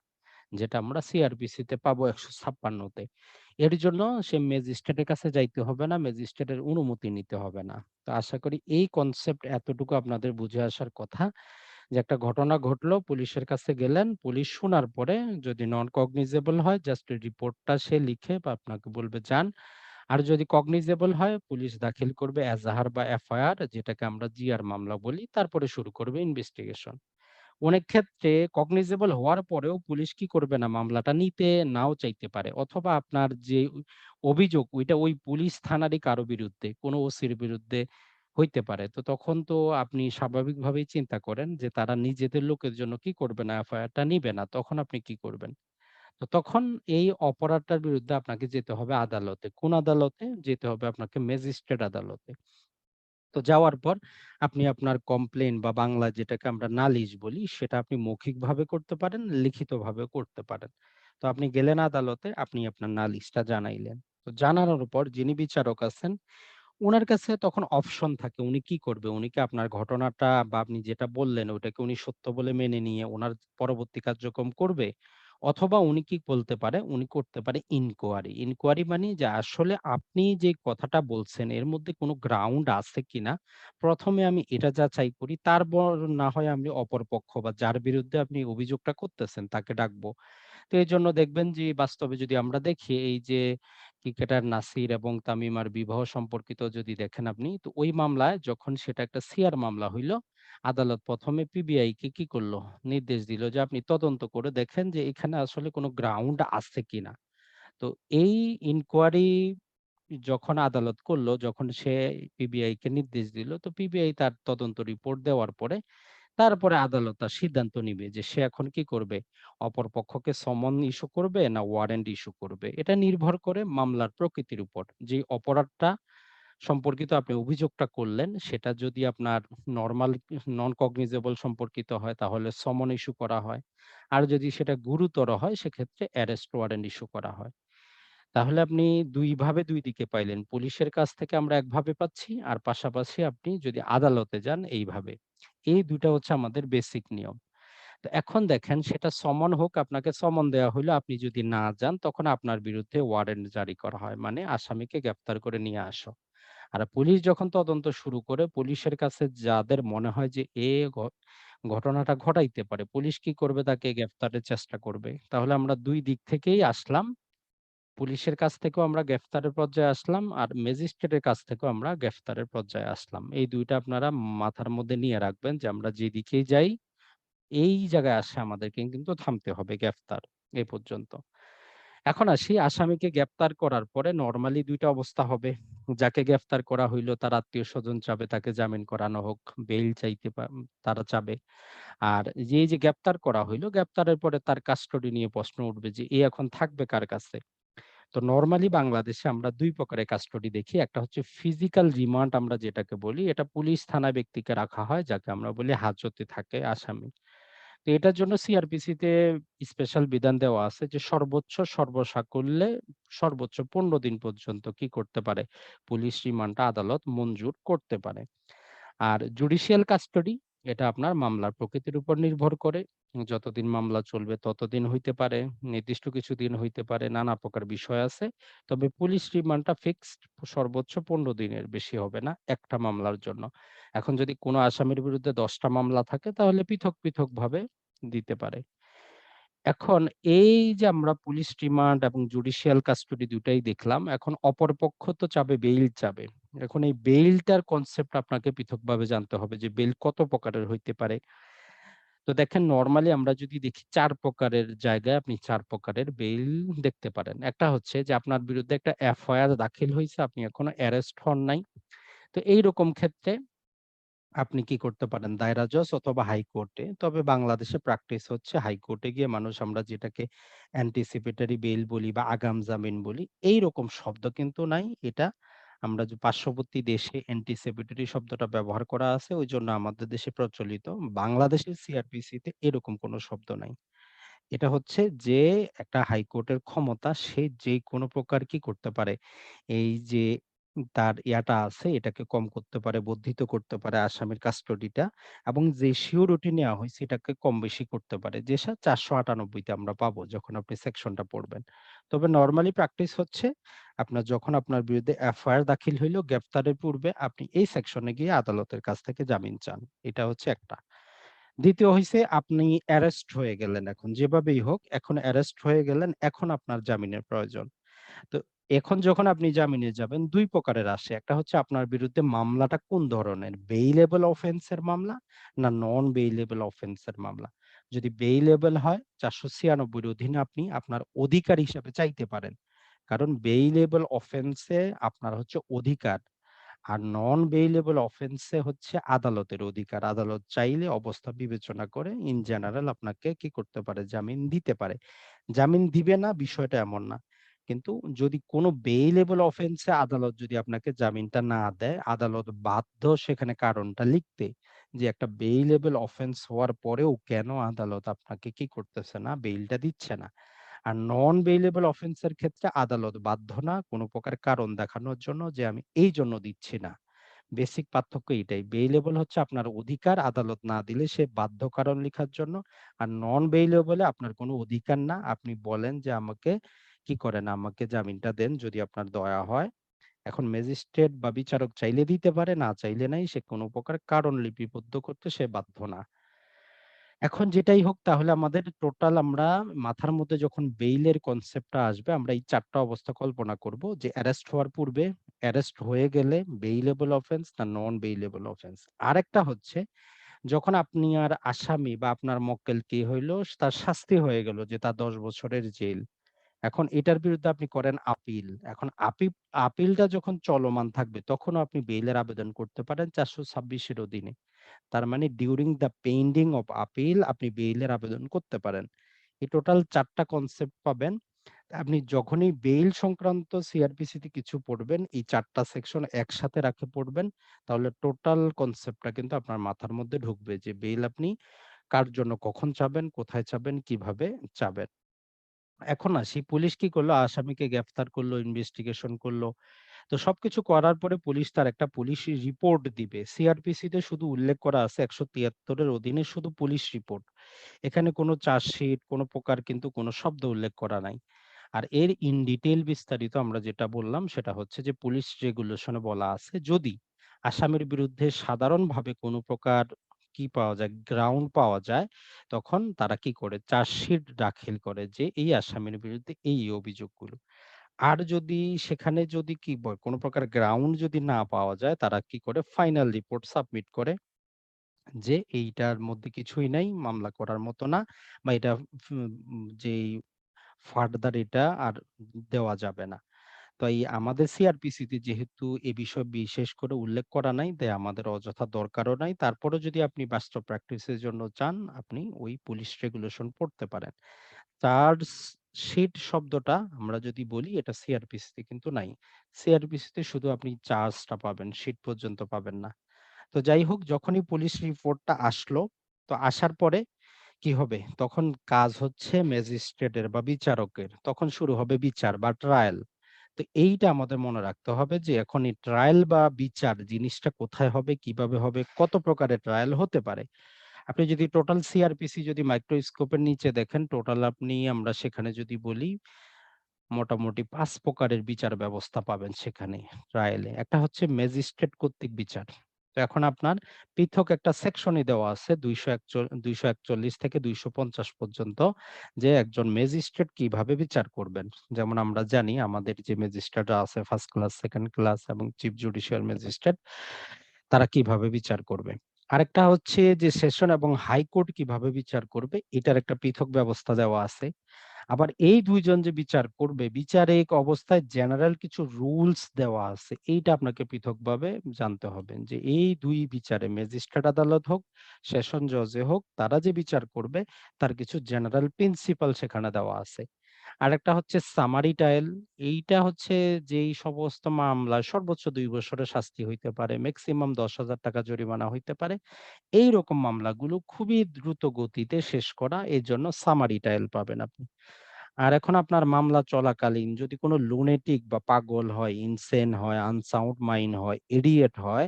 যেটা আমরা সিআরপিসিতে পাবো ১৫৬ তে। এর জন্য সে ম্যাজিস্ট্রেটের কাছে যাইতে হবে না, ম্যাজিস্ট্রেটের অনুমতি নিতে হবে না। তো আশা করি এই কনসেপ্ট এতটুকু আপনাদের বুঝে আসার কথা যে একটা ঘটনা ঘটলো, পুলিশের কাছে গেলেন, পুলিশ শোনার পরে যদি নন কগনিজেবল হয় জাস্ট রিপোর্টটা সে লিখে বা আপনাকে বলবে যান। আর যদি কগনিজেবল হয় পুলিশ দাখিল করবে এজাহার বা এফআইআর যেটাকে আমরা জিআর মামলা বলি। তারপরে শুরু করবে ইনভেস্টিগেশন। অনেক ক্ষেত্রে কগনিজেবল হওয়ার পরেও পুলিশ কি করবে না মামলাটা নিতে নাও চাইতে পারে। অথবা আপনার যে অভিযোগ ওইটা ওই পুলিশ থানারই কারো বিরুদ্ধে, কোনো ওসির বিরুদ্ধে হইতে পারে। তো তখন তো আপনি স্বাভাবিকভাবেই চিন্তা করেন যে তারা নিজেদের লোকের জন্য কি করবে না এফআইআরটা নিবে না। তখন আপনি কি করবেন? তো তখন এই অপরাধটার বিরুদ্ধে আপনাকে যেতে হবে আদালতে। কোন আদালতে? যেতে হবে আপনাকে ম্যাজিস্ট্রেট আদালতে। তো যাওয়ার পর আপনি আপনার কমপ্লেইন বা বাংলায় যেটাকে আমরা নালিশ বলি, সেটা আপনি মৌখিকভাবে করতে পারেন, লিখিতভাবেও করতে পারেন। তো আপনি গেলেন আদালতে, আপনি আপনার নালিশটা জানাইলেন। তো জানানোর পর যিনি বিচারক আছেন, উনার কাছে তখন অপশন থাকে। উনি কি করবে? উনি কি আপনার ঘটনাটা বা আপনি যেটা বললেন, ওটাকে উনি সত্য বলে মেনে নিয়ে উনার পরবর্তী কার্যক্রম করবে? অথবা উনি কি বলতে পারে? উনি করতে পারে ইনকোয়ারি। ইনকোয়ারি মানে যে আসলে আপনি যে কথাটা বলছেন এর মধ্যে কোনো গ্রাউন্ড আছে কিনা? ১ম এ আমি এটা যাচাই করি। তারপর না হয় আমি অপর পক্ষ বা যার বিরুদ্ধে আপনি অভিযোগটা করতেছেন তাকে ডাকবো। তো এজন্য দেখবেন যে বাস্তবে যদি আমরা দেখি এই যে ক্রিকেটার নাসির এবং তামিমার বিবাহ সম্পর্কিত যদি দেখেন আপনি, তো ওই মামলায় যখন সেটা একটা সিআর মামলা হইল, আদালত ১ম এ পিবিআই কে কি করল? নির্দেশ দিল যে আপনি তদন্ত করে দেখেন যে এখানে আসলে কোনো গ্রাউন্ড আছে কিনা। তো এই ইনকোয়ারি যখন আদালত করল, যখন সে পিবিআই কে নির্দেশ দিল, তো পিবিআই তার তদন্ত রিপোর্ট দেওয়ার পরে তারপরে আদালত তার সিদ্ধান্ত নিবে যে সে এখন কি করবে? অপর পক্ষকে সমন ইস্যু করবে না ওয়ারেন্ট ইস্যু করবে। এটা নির্ভর করে মামলার প্রকৃতির উপর। যে অপরাধটা সম্পর্কিত আপনি অভিযোগটা করলেন সেটা যদি আপনার নরমাল নন কগনিজেবল সম্পর্কিত হয় তাহলে সমন ইস্যু করা হয়। আর যদি সেটা গুরুতর হয় সেক্ষেত্রে অ্যারেস্ট ওয়ারেন্ট ইস্যু করা হয়। তাহলে আপনি ২ ভাবে ২ দিকে পাইলেন। পুলিশের কাছ থেকে আমরা একভাবে পাচ্ছি আর পাশাপাশি আপনি যদি আদালতে যান এইভাবে। এই ২ টা হচ্ছে আমাদের বেসিক নিয়ম। তো এখন দেখেন সেটা সমন হোক, আপনাকে সমন দেওয়া হইলো, আপনি যদি না যান তখন আপনার বিরুদ্ধে ওয়ারেন্ট জারি করা হয়। মানে আসামিকে গ্রেপ্তার করে নিয়ে আসো। আর পুলিশ যখন তদন্ত শুরু করে, পুলিশের কাছে যাদের মনে হয় যে এ ঘ ঘটনাটা ঘটাইতে পারে, পুলিশ কি করবে? তাকে গ্রেফতারের চেষ্টা করবে। তাহলে আমরা ২ দিক থেকেই আসলাম। পুলিশের কাছ থেকেও আমরা গ্রেফতারের পর্যায়ে আসলাম, আর ম্যাজিস্ট্রেটের কাছ থেকেও আমরা গ্রেফতারের পর্যায়ে আসলাম। এই ২ টা আপনারা মাথার মধ্যে নিয়ে রাখবেন যে আমরা যেদিকেই যাই, এই জায়গায় আসে আমাদেরকে কিন্তু থামতে হবে গ্রেফতার, এই পর্যন্ত। এখন আসি আসামিকে গ্রেপ্তার করার পরে নরমালি ২ টা অবস্থা হবে। যাকে গ্রেফতার করা হইলো তার আত্মীয়স্বজন চাবে তাকে জামিন করানো হোক, বেইল চাইতে তারা চাবে। আর যে গ্রেপ্তার করা হইলো, গ্রেপ্তারের পরে তার কাস্টডি নিয়ে প্রশ্ন উঠবে যে এ এখন থাকবে কার কাছে? তো নরমালি বাংলাদেশে আমরা ২ প্রকারের কাস্টডি দেখি। একটা হচ্ছে ফিজিক্যাল রিমান্ড আমরা যেটাকে বলি, এটা পুলিশ থানায় ব্যক্তিকে রাখা হয়, যাকে আমরা বলি হাজতে থাকে আসামি। তো এটার জন্য সিআরপিসিতে স্পেশাল বিধান দেওয়া আছে যে সর্বোচ্চ সর্বসাকুল্যে সর্বোচ্চ ১৫ দিন পর্যন্ত কি করতে পারে? পুলিশ রিমান্ডটা আদালত মঞ্জুর করতে পারে। আর জুডিশিয়াল কাস্টডি এটা আপনার মামলার প্রকৃতির উপর নির্ভর করে। যতদিন মামলা চলবে ততদিন হইতে পারে, নির্দিষ্ট কিছু দিন হইতে পারে, নানা প্রকার বিষয় আছে। তবে পুলিশ রিমান্ডটা ফিক্সড সর্বোচ্চ ১৫ দিনের বেশি হবে না একটা মামলার জন্য। এখন যদি কোনো আসামির বিরুদ্ধে ১০ টা মামলা থাকে তাহলে পৃথক ভাবে দিতে পারে। এখন এই যে আমরা পুলিশ রিমান্ড এবং জুডিশিয়াল কাস্টডি ২ টাই দেখলাম। এখন অপরপক্ষ তো চাবে বেইল চাবে। এখন এই বেইলটার কনসেপ্ট আপনাকে পৃথকভাবে জানতে হবে যে বেইল কত প্রকারের হইতে পারে। তো দেখেন নরমালি আমরা যদি দেখি ৪ প্রকারের জায়গায় আপনি ৪ প্রকারের বেইল দেখতে পারেন। একটা হচ্ছে যে আপনার বিরুদ্ধে একটা এফআইআর দাখিল হইছে, আপনি এখনো অ্যারেস্ট হন নাই। তো এইরকম ক্ষেত্রে আপনি কি করতে পারেন? দায়রা জজ অথবা হাইকোর্টে। তবে বাংলাদেশে প্র্যাকটিস হচ্ছে হাইকোর্টে গিয়ে মানুষ আমরা যেটাকে অ্যান্টিসিপেটরি বেইল বলি বা আগাম জামিন বলি, এইরকম শব্দ কিন্তু নাই। এটা আমরা যে পার্শ্ববর্তী দেশে অ্যান্টিসিপেটরি শব্দটা ব্যবহার করা আছে, ওইজন্য আমাদের দেশে প্রচলিত। বাংলাদেশের সিআরপিসিতে এরকম কোনো শব্দ নাই। এটা হচ্ছে যে একটা হাইকোর্টের ক্ষমতা, সে যেকোনো প্রকার কি করতে পারে? এই যে তার ইয়াটা আছে এটাকে কম করতে পারে, বর্ধিত করতে পারে আসামির কাস্টডিটা, এবং যে সিউরিটি নেওয়া হইছে এটাকে কম বেশি করতে পারে। যেসা ৪৯৮ তে আমরা পাবো যখন আপনি সেকশনটা পড়বেন। তবে নরমালি প্র্যাকটিস হচ্ছে যখন আপনার বিরুদ্ধে এফআইআর দাখিল হইল, গ্রেপ্তারের পূর্বে আপনি এই সেকশনে গিয়ে আদালতের কাছ থেকে জামিন চান। এটা হচ্ছে একটা। ২য় হইছে আপনি অ্যারেস্ট হয়ে গেলেন, এখন যেভাবেই হোক এখন অ্যারেস্ট হয়ে গেলেন, এখন আপনার জামিনের প্রয়োজন। তো এখন যখন আপনি জামিনে যাবেন ২ প্রকারের আসে। একটা হচ্ছে আপনার বিরুদ্ধে মামলাটা কোন ধরনের? বেইলেবল অফেন্স এর মামলা না নন বেইলেবল অফেন্স এর মামলা? যদি বেইলেবল হয় ৪৯৬ এর অধীনে আপনি আপনার অধিকার হিসাবে চাইতে পারেন। কারণ বেইলেবল অফেন্স এ আপনার হচ্ছে অধিকার। আর নন বেইলেবল অফেন্স এ হচ্ছে আদালতের অধিকার। আদালত চাইলে অবস্থা বিবেচনা করে ইন জেনারেল আপনাকে কি করতে পারে? জামিন দিতে পারে। জামিন দিবে না বিষয়টা এমন না। কিন্তু যদি কোনো বেইলেবল অফেন্স এ আদালত যদি আপনাকে জামিনটা না দেয়, আদালত বাধ্য সেখানে কারণটা লিখতে। যে একটা বেইলেবল অফেন্স হওয়ার পরেও কেন আদালত আপনাকে কি করতেছে না? বেইলটা দিচ্ছে না। আর নন বেইলেবল অফেন্স এর ক্ষেত্রে আদালত বাধ্য না কোন প্রকার কারণ দেখানোর জন্য যে আমি এইজন্য দিচ্ছি না। বেসিক পার্থক্য এটাই। বেইলেবল হচ্ছে আপনার অধিকার, আদালত না দিলে সে বাধ্য কারণ লিখার জন্য। আর নন বেইলেবল এ আপনার কোনো অধিকার না। আপনি বলেন যে আমাকে কি করেন? আমাকে জামিনটা দেন যদি আপনার দয়া হয়। এখন ম্যাজিস্ট্রেট বা বিচারক চাইলে দিতে পারে, না চাইলে নাই। সে কোন প্রকার কারণ লিপিবদ্ধ করতে সে বাধ্য না। এখন যেটাই হোক তাহলে আমাদের টোটাল আমরা মাথার মধ্যে যখন বেইলের কনসেপ্টটা আসবে আমরা এই ৪ টা অবস্থা কল্পনা করব যে অ্যারেস্ট হওয়ার পূর্বে, অ্যারেস্ট হয়ে গেলে বেইলেবল অফেন্স না নন বেইলেবল অফেন্স। আরেকটা হচ্ছে যখন আপনি আর আসামি বা আপনার মক্কেল কি হইল তার শাস্তি হয়ে গেল যে তার ১০ বছরের জেল। এখন এটার বিরুদ্ধে আপনি করেন আপিল। এখন আপিলটা যখন চলমান থাকবে তখনও আপনি বেইলের আবেদন করতে পারেন ৪২৬ এর অধীনে। তার মানে during the pending of appeal আপনি বেইলের আবেদন করতে পারেন। এই টোটাল ৪ টা কনসেপ্ট পাবেন। আপনি যখনই বেইল সংক্রান্ত সিআরপিসি তে কিছু পড়বেন, এই ৪ টা সেকশন একসাথে রাখে পড়বেন। তাহলে টোটাল কনসেপ্টটা কিন্তু আপনার মাথার মধ্যে ঢুকবে যে বেইল আপনি কার জন্য কখন চাবেন, কোথায় চাবেন, কিভাবে চাবেন। এখন আসি পুলিশ কি করলো? আসামিকে গ্রেফতার করলো, ইনভেস্টিগেশন করলো। তো সবকিছু করার পরে পুলিশ তার একটা পুলিশ রিপোর্ট দিবে। সিআরপিসিতে শুধু উল্লেখ করা আছে ১৭৩ এর অধীনে শুধু পুলিশ রিপোর্ট। এখানে কোনো চার্জশিট, কোনো প্রকার কিন্তু কোনো শব্দ উল্লেখ করা নাই। আর এর ইন ডিটেইল বিস্তারিত আমরা যেটা বললাম সেটা হচ্ছে যে পুলিশ রেগুলেশনে বলা আছে যদি আসামির বিরুদ্ধে সাধারণভাবে কোনো প্রকার কি পাওয়া যায়, গ্রাউন্ড পাওয়া যায়, তখন তারা কি করে চার্জশিট দাখিল করে যে এই আসামির বিরুদ্ধে এই অভিযোগগুলো। আর যদি সেখানে যদি কি কোনো প্রকার গ্রাউন্ড যদি না পাওয়া যায় তারা কি করে ফাইনাল রিপোর্ট সাবমিট করে যে এইটার মধ্যে কিছুই নাই, মামলা করার মতো না বা এটা যেই ফার্দার এটা আর দেওয়া যাবে না। তো এই আমাদের সিআরপিসিতে যেহেতু এ বিষয়ে বিশেষ করে উল্লেখ করা নাই, তাই আমাদের অযথা দরকারও নাই। তারপরেও যদি আপনি বাস্তব প্র্যাকটিসের জন্য চান, আপনি ওই পুলিশ রেগুলেশন পড়তে পারেন। চার্জ শিট শব্দটা আমরা যদি বলি এটা সিআরপিসিতে কিন্তু নাই। সিআরপিসিতে শুধু আপনি চার্জটা পাবেন, শিট পর্যন্ত পাবেন না। তো যাই হোক যখনই পুলিশ রিপোর্টটা আসলো, তো আসার পরে কি হবে? তখন কাজ হচ্ছে ম্যাজিস্ট্রেটের বা বিচারকের। তখন শুরু হবে বিচার বা ট্রায়াল। তো এইটা আমাদের মনে রাখতে হবে যে এখন এই ট্রায়াল বা বিচার জিনিসটা কোথায় হবে, কিভাবে হবে, কত প্রকারের ট্রায়াল হতে পারে। আপনি যদি টোটাল সিআরপিসি যদি মাইক্রোস্কোপের নিচে দেখেন, টোটাল আমরা সেখানে যদি বলি মোটামুটি ৫ প্রকারের বিচার ব্যবস্থা পাবেন সেখানে ট্রায়ালে। একটা হচ্ছে ম্যাজিস্ট্রেট কর্তৃক বিচার। তো এখন আপনার পৃথক একটা সেকশনই দেওয়া আছে ২৪১ থেকে ২৫০ পর্যন্ত যে একজন ম্যাজিস্ট্রেট কিভাবে বিচার করবেন। যেমন আমরা জানি আমাদের যে ম্যাজিস্ট্রেটরা আছে ফার্স্ট ক্লাস, সেকেন্ড ক্লাস এবং চিফ জুডিশিয়াল ম্যাজিস্ট্রেট তারা কিভাবে বিচার করবে। আরেকটা হচ্ছে যে সেশন এবং হাইকোর্ট কিভাবে বিচার করবে এটার একটা পৃথক ব্যবস্থা দেওয়া আছে। আবার এই ২ জন যে বিচার করবে, বিচারিক অবস্থায় জেনারেল কিছু রুলস দেওয়া আছে। এইটা আপনাকে পৃথকভাবে জানতে হবে যে এই ২ বিচারে ম্যাজিস্ট্রেট আদালত হোক, সেশন জজে হোক, তারা যে বিচার করবে তার কিছু জেনারেল প্রিন্সিপাল সেখানে দেওয়া আছে। আরেকটা হচ্ছে সামারি ট্রায়াল। এইটা হচ্ছে যেই সমস্ত মামলায় সর্বোচ্চ ২ বছরের শাস্তি হইতে পারে, মেক্সিমাম ৳১০,০০০ জরিমানা হইতে পারে। এইরকম মামলাগুলো খুবই দ্রুত গতিতে শেষ করা। এজন্য সামারি ট্রায়াল পাবেন আপনি। আর এখন আপনার মামলা চলাকালীন যদি কোনো লুনেটিক বা পাগল হয়, ইনসেন হয়, আনসাউন্ড মাইন্ড হয়, ইডিয়েট হয়,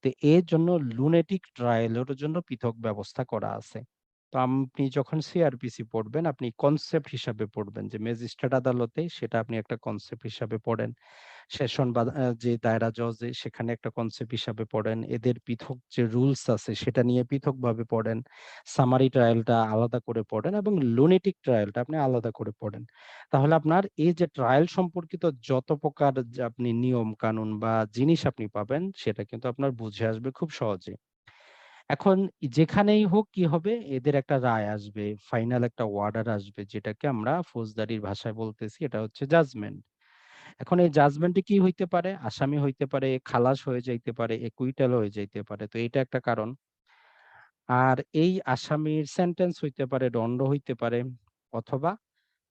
তো এর জন্য লুনেটিক ট্রায়াল এর জন্য পৃথক ব্যবস্থা করা আছে। তো আপনি যখন সিআরপিসি পড়বেন, আপনি কনসেপ্ট হিসাবে পড়বেন যে ম্যাজিস্ট্রেট আদালতে সেটা আপনি একটা কনসেপ্ট হিসাবে পড়েন। সেশন বা যে দায়রা জজে সেখানে একটা কনসেপ্ট হিসাবে পড়েন। এদের পৃথক যে রুলস আছে সেটা নিয়ে পৃথকভাবে পড়েন। সামারি ট্রায়ালটা আলাদা করে পড়েন এবং লুনেটিক ট্রায়ালটা আপনি আলাদা করে পড়েন। তাহলে আপনার এই যে ট্রায়াল সম্পর্কিত যত প্রকার যে আপনি নিয়ম কানুন বা জিনিস আপনি পাবেন সেটা কিন্তু আপনার বুঝে আসবে খুব সহজে। এখন যেখানেই হোক কি হবে এদের একটা রায় আসবে, ফাইনাল একটা অর্ডার আসবে যেটাকে আমরা ফৌজদারির ভাষায় বলতেছি এটা হচ্ছে জাজমেন্ট। এখন এই জাজমেন্টে কি হইতে পারে? আসামি হইতে পারে, খালাস হয়ে যাইতে পারে, একুইটাল হয়ে যাইতে পারে। তো এইটা একটা কারণ। আর এই আসামির সেন্টেন্স হইতে পারে, দণ্ড হইতে পারে অথবা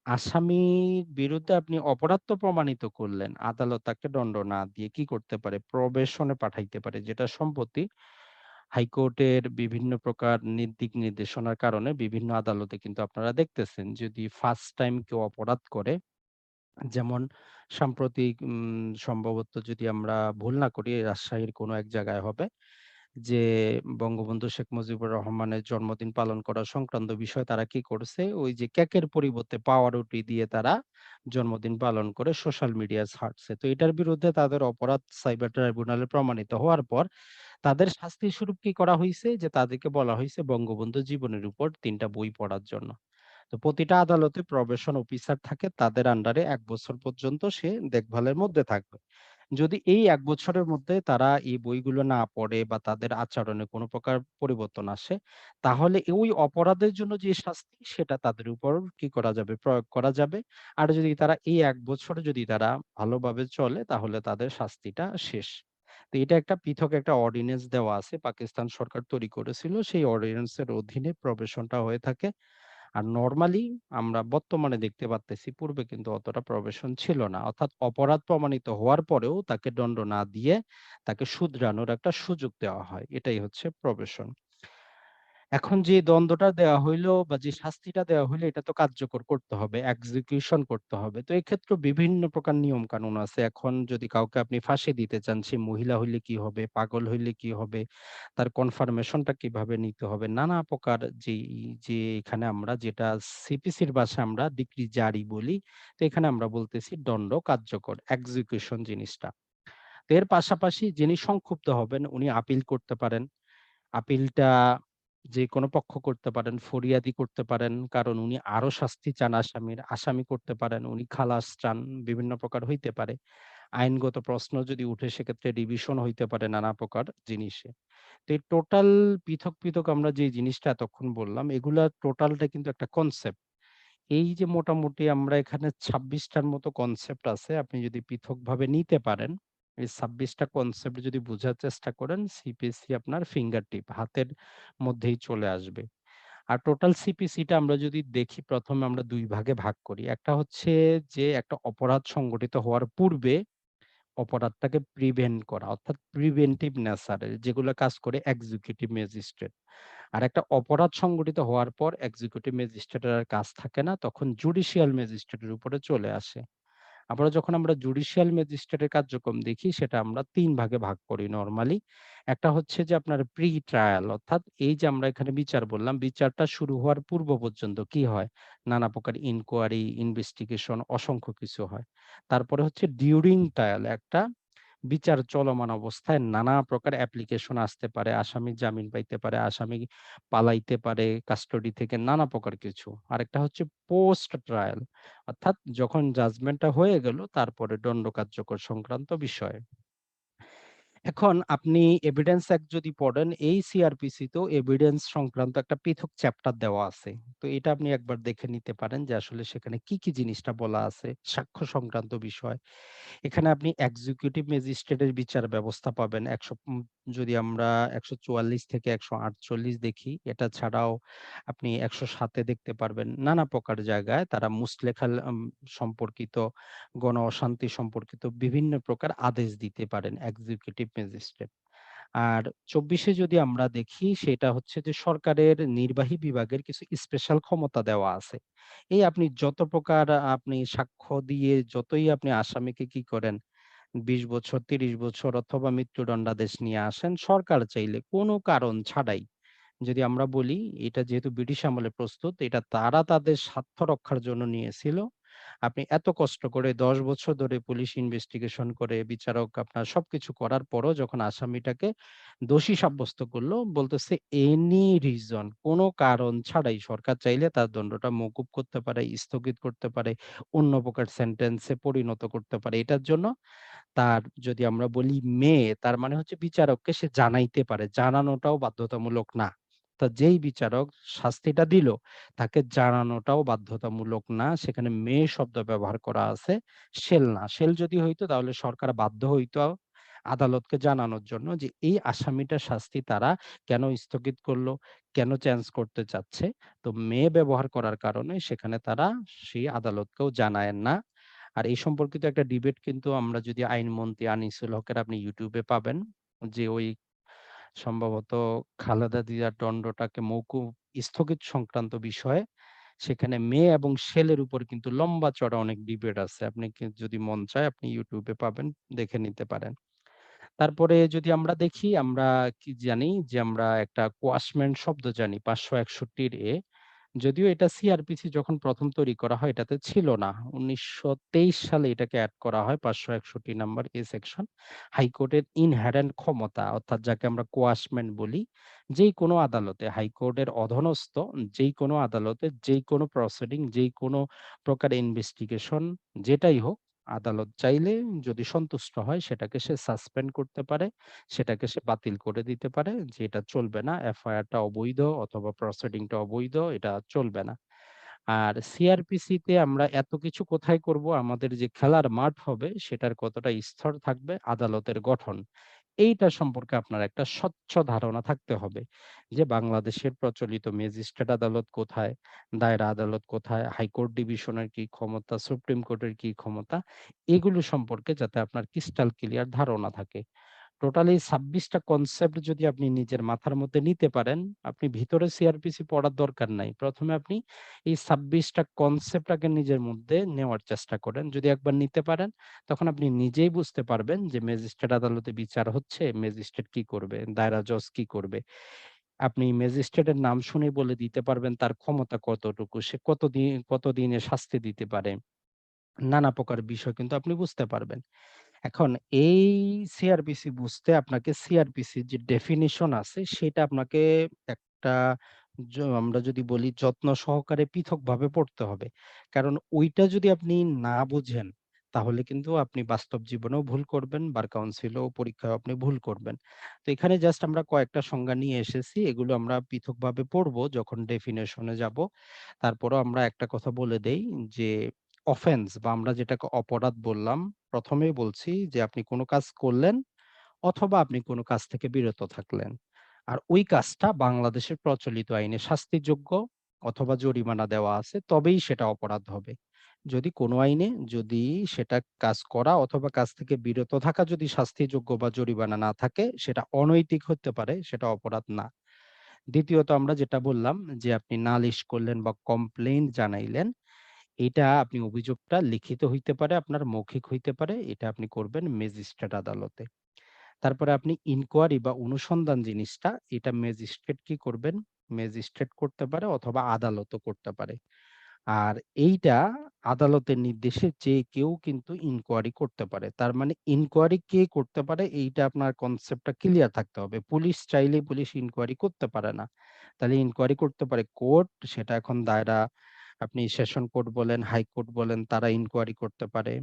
আসামির বিরুদ্ধে আপনি অপরাধ তো প্রমাণিত করলেন। আদালত তাকে দণ্ড না দিয়ে কি করতে পারে? প্রবেশনে পাঠাইতে পারে। যেটা সম্প্রতি হাইকোর্টের বিভিন্ন প্রকার দিক নির্দেশনার কারণে বিভিন্ন আদালতে কিন্তু আপনারা দেখতেছেন যদি ফার্স্ট টাইম কেউ অপরাধ করে যেমন সাম্প্রতিক সম্ভবত যদি আমরা ভুল না করি রাজশাহীর কোনো এক জায়গায় হবে যে বঙ্গবন্ধু শেখ মুজিবুর রহমানের জন্মদিন পালন করা সংক্রান্ত বিষয়ে তারা কি করছে? ওই যে কেকের পরিবর্তে পাউরুটি দিয়ে তারা জন্মদিন পালন করে সোশ্যাল মিডিয়ায় ছাড়ছে। তো এটার বিরুদ্ধে তাদের অপরাধ সাইবার ট্রাইব্যুনালে প্রমাণিত হওয়ার পর তাদের শাস্তি স্বরূপ কি করা হইছে? যে তাদেরকে বলা হইছে বঙ্গবন্ধু জীবনের উপর ৩ টা বই পড়ার জন্য। তো প্রতিটা আদালতে প্রবেশন অফিসার থাকে তাদের আন্ডারে ১ বছর পর্যন্ত সে দেখভালের মধ্যে থাকবে। যদি এই ১ বছরের মধ্যে তারা এই বইগুলো না পড়ে বা তাদের আচরণে কোন প্রকার পরিবর্তন আসে, তাহলে ওই অপরাধের জন্য যে শাস্তি সেটা তাদের উপর কি করা যাবে? প্রয়োগ করা যাবে। আর যদি তারা এই ১ বছরে যদি তারা ভালোভাবে চলে তাহলে তাদের শাস্তিটা শেষ। তো এটা একটা পৃথক একটা অর্ডিন্যান্স দেওয়া আছে। পাকিস্তান সরকার তৈরি করেছিল। সেই অর্ডিন্যান্সের অধীনে প্রবেশনটা হয়ে থাকে। আর নরমালি আমরা বর্তমানে দেখতে পারতেছি পূর্বে কিন্তু অতটা প্রবেশন ছিল না। অর্থাৎ অপরাধ প্রমাণিত হওয়ার পরেও তাকে দণ্ড না দিয়ে তাকে শুধরানোর একটা সুযোগ দেওয়া হয়। এটাই হচ্ছে প্রবেশন। এখন যে দ্বন্দ্বটা দেওয়া হইলো বা যে শাস্তিটা দেওয়া হইলো এটা তো কার্যকর করতে হবে, এক্সিকিউশন করতে হবে। তো এক্ষেত্রেও বিভিন্ন প্রকার নিয়ম কানুন আছে। এখন যদি কাউকে আপনি ফাঁসি দিতে চান, সে মহিলা হইলে কি হবে, পাগল হইলে কি হবে, তার কনফার্মেশনটা কিভাবে নিতে হবে, নানা প্রকার যে এখানে আমরা যেটা সিপিসির ভাষায় আমরা ডিক্রি জারি বলি, তো এখানে আমরা বলতেছি দণ্ড কার্যকর, এক্সিকিউশন জিনিসটা। তো এর পাশাপাশি যিনি সংক্ষুব্ধ হবেন উনি আপিল করতে পারেন। আপিলটা যেকোনো পক্ষ করতে পারেন, ফরিয়াদি করতে পারেন। কারণ উনি আরো শাস্তি চান আসামির, আসামি করতে পারেন, উনি খালাস চান, বিভিন্ন প্রকার হইতে পারে। আইনগত প্রশ্ন যদি উঠে সেক্ষেত্রে রিভিশন হইতে পারে নানা প্রকার জিনিসে। তো এই টোটাল পৃথক আমরা যে জিনিসটা এতক্ষণ বললাম, এগুলা টোটালটা কিন্তু একটা কনসেপ্ট। এই যে মোটামুটি আমরা এখানে ২৬ টার মতো কনসেপ্ট আছে। আপনি যদি পৃথকভাবে নিতে পারেন, এই ২৬ টা কনসেপ্ট যদি বুঝার চেষ্টা করেন, সিপিসি আপনার ফিঙ্গার টিপ হাতের মধ্যেই চলে আসবে। আর টোটাল সিপিসিটা আমরা যদি দেখি ১ম এ আমরা ২ ভাগে ভাগ করি। একটা হচ্ছে যে একটা অপরাধ সংগঠিত হওয়ার পূর্বে অপরাধটাকে প্রিভেন্ট করা অর্থাৎ প্রিভেন্টিভ নেচারের যেগুলো কাজ করে এক্সিকিউটিভ ম্যাজিস্ট্রেট। আর একটা অপরাধ সংগঠিত হওয়ার পর এক্সিকিউটিভ ম্যাজিস্ট্রেটের আর কাজ থাকে না, তখন জুডিশিয়াল ম্যাজিস্ট্রেটের উপরে চলে আসে। আবারও যখন আমরা জুডিশিয়াল ম্যাজিস্ট্রেটের কার্যক্রম দেখি সেটা আমরা ৩ ভাগে ভাগ করি নরমালি। একটা হচ্ছে যে আপনার প্রি ট্রায়াল অর্থাৎ এই যে আমরা এখানে বিচার বললাম, বিচারটা শুরু হওয়ার পূর্ব পর্যন্ত কি হয়? নানা প্রকার ইনকোয়ারি, ইনভেস্টিগেশন অসংখ্য কিছু হয়। তারপরে হচ্ছে ডিউরিং ট্রায়াল একটা বিচার চলমান অবস্থায় নানা প্রকার অ্যাপ্লিকেশন আসতে পারে। আসামি জামিন পাইতে পারে, আসামি পালাইতে পারে কাস্টডি থেকে নানা প্রকার কিছু। আরেকটা হচ্ছে পোস্ট ট্রায়াল অর্থাৎ যখন জাজমেন্টটা হয়ে গেল তারপরে দণ্ড কার্যকর সংক্রান্ত বিষয়। এখন আপনি এভিডেন্স অ্যাক্ট যদি পড়েন, এই সিআরপিসি তেও এভিডেন্স সংক্রান্ত একটা পৃথক চ্যাপ্টার দেওয়া আছে। তো এটা আপনি একবার দেখে নিতে পারেন যে আসলে সেখানে কি জিনিসটা বলা আছে, সাক্ষ্য সংক্রান্ত বিষয়। এখানে আপনি এক্সিকিউটিভ ম্যাজিস্ট্রেটের বিচার ব্যবস্থা পাবেন। যদি আমরা ১৪৪ থেকে ১৪৮ দেখি, এটা ছাড়াও আপনি ১০৭ এ দেখতে পারবেন। নানা প্রকার জায়গায় তারা মুসলেখাল সম্পর্কিত, গণ অশান্তি সম্পর্কিত বিভিন্ন প্রকার আদেশ দিতে পারেন এক্সিকিউটিভ ম্যাজিস্ট্রেট। আর ২৪ এ যদি আমরা দেখি সেটা হচ্ছে যে সরকারের নির্বাহী বিভাগের কিছু স্পেশাল ক্ষমতা দেওয়া আছে। এই আপনি যত প্রকার আপনি সাক্ষ্য দিয়ে যতই আপনি আসামিকে কি করেন ২০ বছর, ৩০ বছর অথবা মৃত্যুদণ্ডাদেশ নিয়ে আসেন, সরকার চাইলে কোনো কারণ ছাড়াই যদি আমরা বলি এটা যেহেতু ব্রিটিশ আমলে প্রস্তুত, এটা তারা তাদের স্বার্থ রক্ষার জন্য নিয়েছিল। আপনি এত কষ্ট করে ১০ বছর ধরে পুলিশ ইনভেস্টিগেশন করে বিচারক আপনার সবকিছু করার পরও যখন আসামিটাকে দোষী সাব্যস্ত করল, বলতেছে এনি রিজন কোন কারণ ছাড়াই সরকার চাইলে তার দণ্ডটা মওকুফ করতে পারে, স্থগিত করতে পারে, অন্য প্রকার সেন্টেন্সে পরিণত করতে পারে। এটার জন্য তার যদি আমরা বলি তার মানে হচ্ছে বিচারককে সে জানাইতে পারে। জানানোটাও বাধ্যতামূলক না। তো যেই বিচারক শাস্তিটা দিল, তাকে জানানোটাও বাধ্যতামূলক না। সেখানে শব্দ ব্যবহার করা আছে, না। যদি হইতো তাহলে সরকার বাধ্য হইতো আদালতকে জানানোর জন্য যে এই আসামিটার শাস্তি তারা কেন স্থগিত করলো, কেন চেঞ্জ করতে চাচ্ছে। তো ব্যবহার করার কারণে সেখানে তারা সেই আদালতকেও জানায় না। আর এই সম্পর্কিত একটা ডিবেট কিন্তু আমরা যদি আইনমন্ত্রী আনিসুল হকের আপনি YouTube এ পাবেন। যে ওই সম্ভবত খালেদা জিয়ার দণ্ডটাকে মওকুফ স্থগিত সংক্রান্ত বিষয়ে সেখানে এবং এর উপর কিন্তু লম্বা চড়া অনেক ডিবেট আছে। আপনি যদি মন চায় আপনি YouTube এ পাবেন, দেখে নিতে পারেন। তারপরে যদি আমরা দেখি আমরা কি জানি যে আমরা একটা কোয়াশমেন্ট শব্দ জানি ৫৬১ এর যদিও এটা সিআরপিসি যখন ১ম তৈরি করা হয় এটাতে ছিল না। ১৯২৩ সালে এটাকে এড করা হয় ৫৬১ নাম্বার সেকশন। হাইকোর্টের ইনহেরেন্ট ক্ষমতা অর্থাৎ যাকে আমরা কোয়াশমেন্ট বলি। যেইকোনো আদালতে হাইকোর্টের অধীনস্থ যেইকোনো আদালতে যেইকোনো প্রসিডিং যেইকোনো প্রকার ইনভেস্টিগেশন যেটাই হোক আদালত চাইলে যদি সন্তুষ্ট হয় সেটাকে সে সাসপেন্ড করতে পারে, সেটাকে সে বাতিল করে দিতে পারে যে এটা চলবে না। এফআইআরটা অবৈধ অথবা প্রসিডিংটা অবৈধ, এটা চলবে না। আর সিআরপিসি তে আমরা এত কিছু কোথায় করব? আমাদের যে খেলার মাঠ হবে সেটার কতটা স্তর থাকবে, আদালতের গঠন। এইটা সম্পর্কে আপনার একটা স্বচ্ছ ধারণা থাকতে হবে। যে বাংলাদেশের প্রচলিত ম্যাজিস্ট্রেট আদালত কোথায়, দায়রা আদালত কোথায়, হাইকোর্ট ডিভিশনের কি ক্ষমতা, সুপ্রিম কোর্টের কি ক্ষমতা, এগুলো সম্পর্কে যাতে আপনার ক্রিস্টাল ক্লিয়ার ধারণা থাকে। টোটালি ২৬ টা কনসেপ্ট যদি আপনি নিজের মাথার মধ্যে নিতে পারেন, আপনি ভিতরে সিআরপিসি পড়ার দরকার নাই। ১ম এ আপনি এই ২৬ টা কনসেপ্ট আগে নিজের মধ্যে নেওয়ার চেষ্টা করেন। যদি একবার নিতে পারেন, তখন আপনি নিজেই বুঝতে পারবেন যে ম্যাজিস্ট্রেট আদালতে বিচার হচ্ছে, ম্যাজিস্ট্রেট কি করবে, দায়রা জজ কি করবে। আপনি ম্যাজিস্ট্রেটের নাম শুনেই বলে দিতে পারবেন তার ক্ষমতা কতটুকু, সে কতদিনে শাস্তি দিতে পারে। নানা প্রকার বিষয় কিন্তু আপনি বুঝতে পারবেন। এখন এই সিআরপিসি বুঝতে আপনাকে সিআরপিসির যে ডেফিনিশন আছে সেটা আপনাকে একটা আমরা যদি বলি যত্ন সহকারে পৃথকভাবে পড়তে হবে। কারণ ওইটা যদি আপনি না বুঝেন তাহলে কিন্তু আপনি বাস্তব জীবনেও ভুল করবেন, বার কাউন্সিলেও পরীক্ষায় আপনি ভুল করবেন। তো এখানে জাস্ট আমরা কয়েকটা সংজ্ঞা নিয়ে এসেছি। এগুলো আমরা পৃথকভাবে পড়বো যখন ডেফিনিশনে যাব। তারপরেও আমরা একটা কথা বলে দেই যে অফেন্স বা আমরা যেটাকে অপরাধ বললাম, ১ম এই বলছি যে আপনি কোন কাজ করলেন অথবা আপনি কোন কাজ থেকে বিরত থাকলেন। আর ওই কাজটা বাংলাদেশের প্রচলিত আইনে শাস্তিযোগ্য অথবা জরিমানা দেওয়া আছে তবেই সেটা অপরাধ হবে। যদি কোন আইনে যদি সেটা কাজ করা অথবা কাজ থেকে বিরত থাকা যদি শাস্তিযোগ্য বা জরিমানা না থাকে সেটা অনৈতিক হতে পারে, সেটা অপরাধ না। দ্বিতীয়ত আমরা যেটা বললাম যে আপনি নালিশ করলেন বা কমপ্লেইন জানাইলেন এটা আপনি অভিযোগটা লিখিত হইতে পারে, আপনার মৌখিক হইতে পারে। এটা আপনি করবেন ম্যাজিস্ট্রেট আদালতে। তারপরে আপনি ইনকোয়ারি বা অনুসন্ধান জিনিসটা এটা ম্যাজিস্ট্রেট কি করবেন? ম্যাজিস্ট্রেট করতে পারে অথবা আদালতও করতে পারে। আর এইটা আদালতের নির্দেশে যে কেউ কিন্তু ইনকোয়ারি করতে পারে। তার মানে ইনকোয়ারি কে করতে পারে এইটা আপনার কনসেপ্টটা ক্লিয়ার থাকতে হবে। পুলিশ চাইলেই পুলিশ ইনকোয়ারি করতে পারে না। তাহলে ইনকোয়ারি করতে পারে কোর্ট, সেটা এখন দায়রা আপনি সেশন কোর্ট বলেন, হাইকোর্ট বলেন তারা ইনকোয়ারি করতে পারে।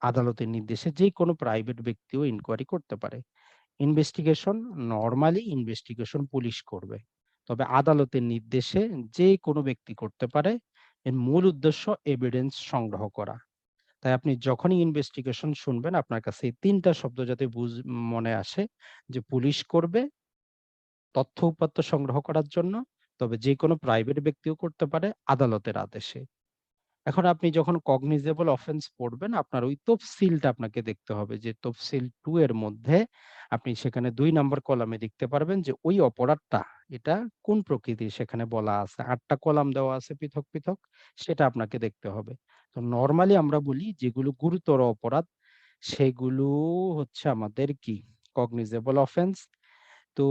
আদালতের নির্দেশে যেকোনো প্রাইভেট ব্যক্তিও ইনকোয়ারি করতে পারে। ইনভেস্টিগেশন নরমালি ইনভেস্টিগেশন পুলিশ করবে। তবে আদালতের নির্দেশে যেকোনো ব্যক্তি করতে পারে। এর মূল উদ্দেশ্য এভিডেন্স সংগ্রহ করা। তাই আপনি যখনই ইনভেস্টিগেশন শুনবেন আপনার কাছে এই ৩ টা শব্দ যাতে মনে আসে যে পুলিশ করবে তথ্য উপাত্ত সংগ্রহ করার জন্য, তবে যেকোনো প্রাইভেট ব্যক্তিও করতে পারে আদালতের আদেশে। এখন আপনি যখন cognizable offense পড়বেন, আপনার ওই তফসিলটা আপনাকে দেখতে হবে যে তফসিল ২ এর মধ্যে আপনি সেখানে ২ নাম্বার কলামে দেখতে পারবেন যে ওই অপরাধটা এটা কোন প্রকৃতির সেখানে বলা আছে। ৮ টা কলাম দেওয়া আছে পৃথক, পৃথক সেটা আপনাকে দেখতে হবে। তো নরমালি আমরা বলি যেগুলো গুরুতর অপরাধ সেগুলো হচ্ছে আমাদের কি cognizable offense। তো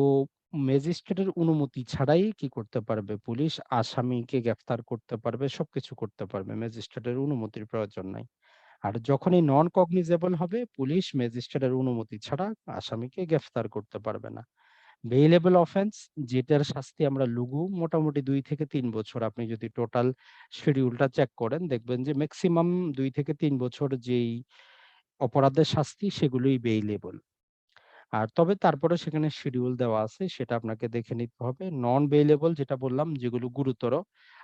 ম্যাজিস্ট্রেটের অনুমতি ছাড়াই কি করতে পারবে? পুলিশ আসামিকে গ্রেফতার করতে পারবে, সবকিছু করতে পারবে। ম্যাজিস্ট্রেটের অনুমতির প্রয়োজন নাই। আর যখনই নন কগনিজেবল হবে, পুলিশ ম্যাজিস্ট্রেটের অনুমতি ছাড়া আসামিকে গ্রেফতার করতে পারবে না। বেইলেবল অফেন্স যেটার শাস্তি আমরা লঘু মোটামুটি ২ থেকে ৩ বছর। আপনি যদি টোটাল শিডিউলটা চেক করেন দেখবেন যে মেক্সিমাম ২ থেকে ৩ বছর যেই অপরাধের শাস্তি সেগুলোই বেইলেবল। আর তবে তারপরেও সেখানে শিডিউল দেওয়া আছে সেটা আপনাকে দেখে নিতে হবে। নন বেইলেবল যেটা বললাম যেগুলো গুরুতর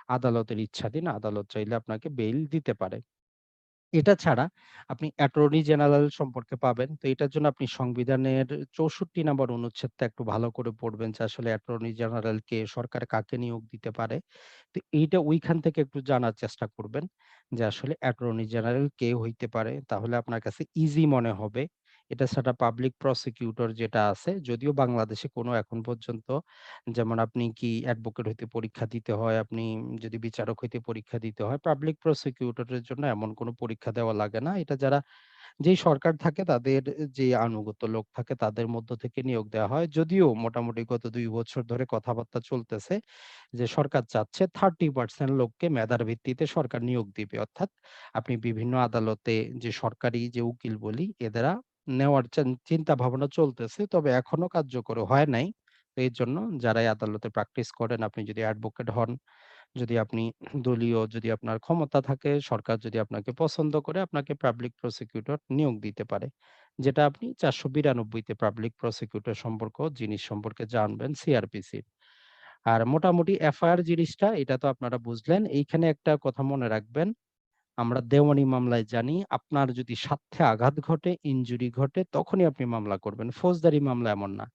আদালতের ইচ্ছাধীন, আদালত চাইলে আপনাকে বেইল দিতে পারে। এটা ছাড়া আপনি অ্যাটর্নি জেনারেল সম্পর্কে পাবেন। তো এটার জন্য আপনি সংবিধানের ৬৪ নম্বর অনুচ্ছেদটা একটু ভালো করে পড়বেন যে আসলে অ্যাটর্নি জেনারেল কে, সরকার কাকে নিয়োগ দিতে পারে। তো এইটা ওইখান থেকে একটু জানার চেষ্টা করবেন যে আসলে অ্যাটর্নি জেনারেল কে হইতে পারে। তাহলে আপনার কাছে ইজি মনে হবে। এটা ছাড়া পাবলিক প্রসিকিউটর যেটা আছে, যদিও বাংলাদেশে কোনো এখন পর্যন্ত যেমন আপনি কি অ্যাডভোকেট হইতে পরীক্ষা দিতে হয়, আপনি যদি বিচারক হইতে পরীক্ষা দিতে হয়, পাবলিক প্রসিকিউটরের জন্য এমন কোনো পরীক্ষা দেওয়া লাগে না। এটা যারা যেই সরকার থাকে তাদের যে আনুগত্য লোক থাকে তাদের মধ্য থেকে নিয়োগ দেওয়া হয়। যদিও মোটামুটি গত ২ বছর ধরে কথাবার্তা চলতেছে যে সরকার চাচ্ছে 30% লোককে মেধার ভিত্তিতে সরকার নিয়োগ দিবে। অর্থাৎ আপনি বিভিন্ন আদালতে যে সরকারি যে উকিল বলি এদেরা নেওয়ার চিন্তা ভাবনা চলতেছে। তবে এখনো কার্যকর হয় নাই। তো এজন্য যারাই আদালতে প্র্যাকটিস করেন আপনি যদি অ্যাডভোকেট হন, যদি আপনি দলীয় যদি আপনার ক্ষমতা থাকে, সরকার যদি আপনাকে পছন্দ করে আপনাকে পাবলিক প্রসিকিউটর নিয়োগ দিতে পারে। যেটা আপনি ৪৯২ তে পাবলিক প্রসিকিউটর জিনিস সম্পর্কে জানবেন সিআরপিসির। আর মোটামুটি এফআইআর জিনিসটা এটা তো আপনারা বুঝলেন। এইখানে একটা কথা মনে রাখবেন, আমরা দেওয়ানি মামলায় জানি আপনার যদি স্বার্থে আঘাত ঘটে, ইনজুরি ঘটে তখনই আপনি মামলা করবেন। ফৌজদারি মামলা এমন না।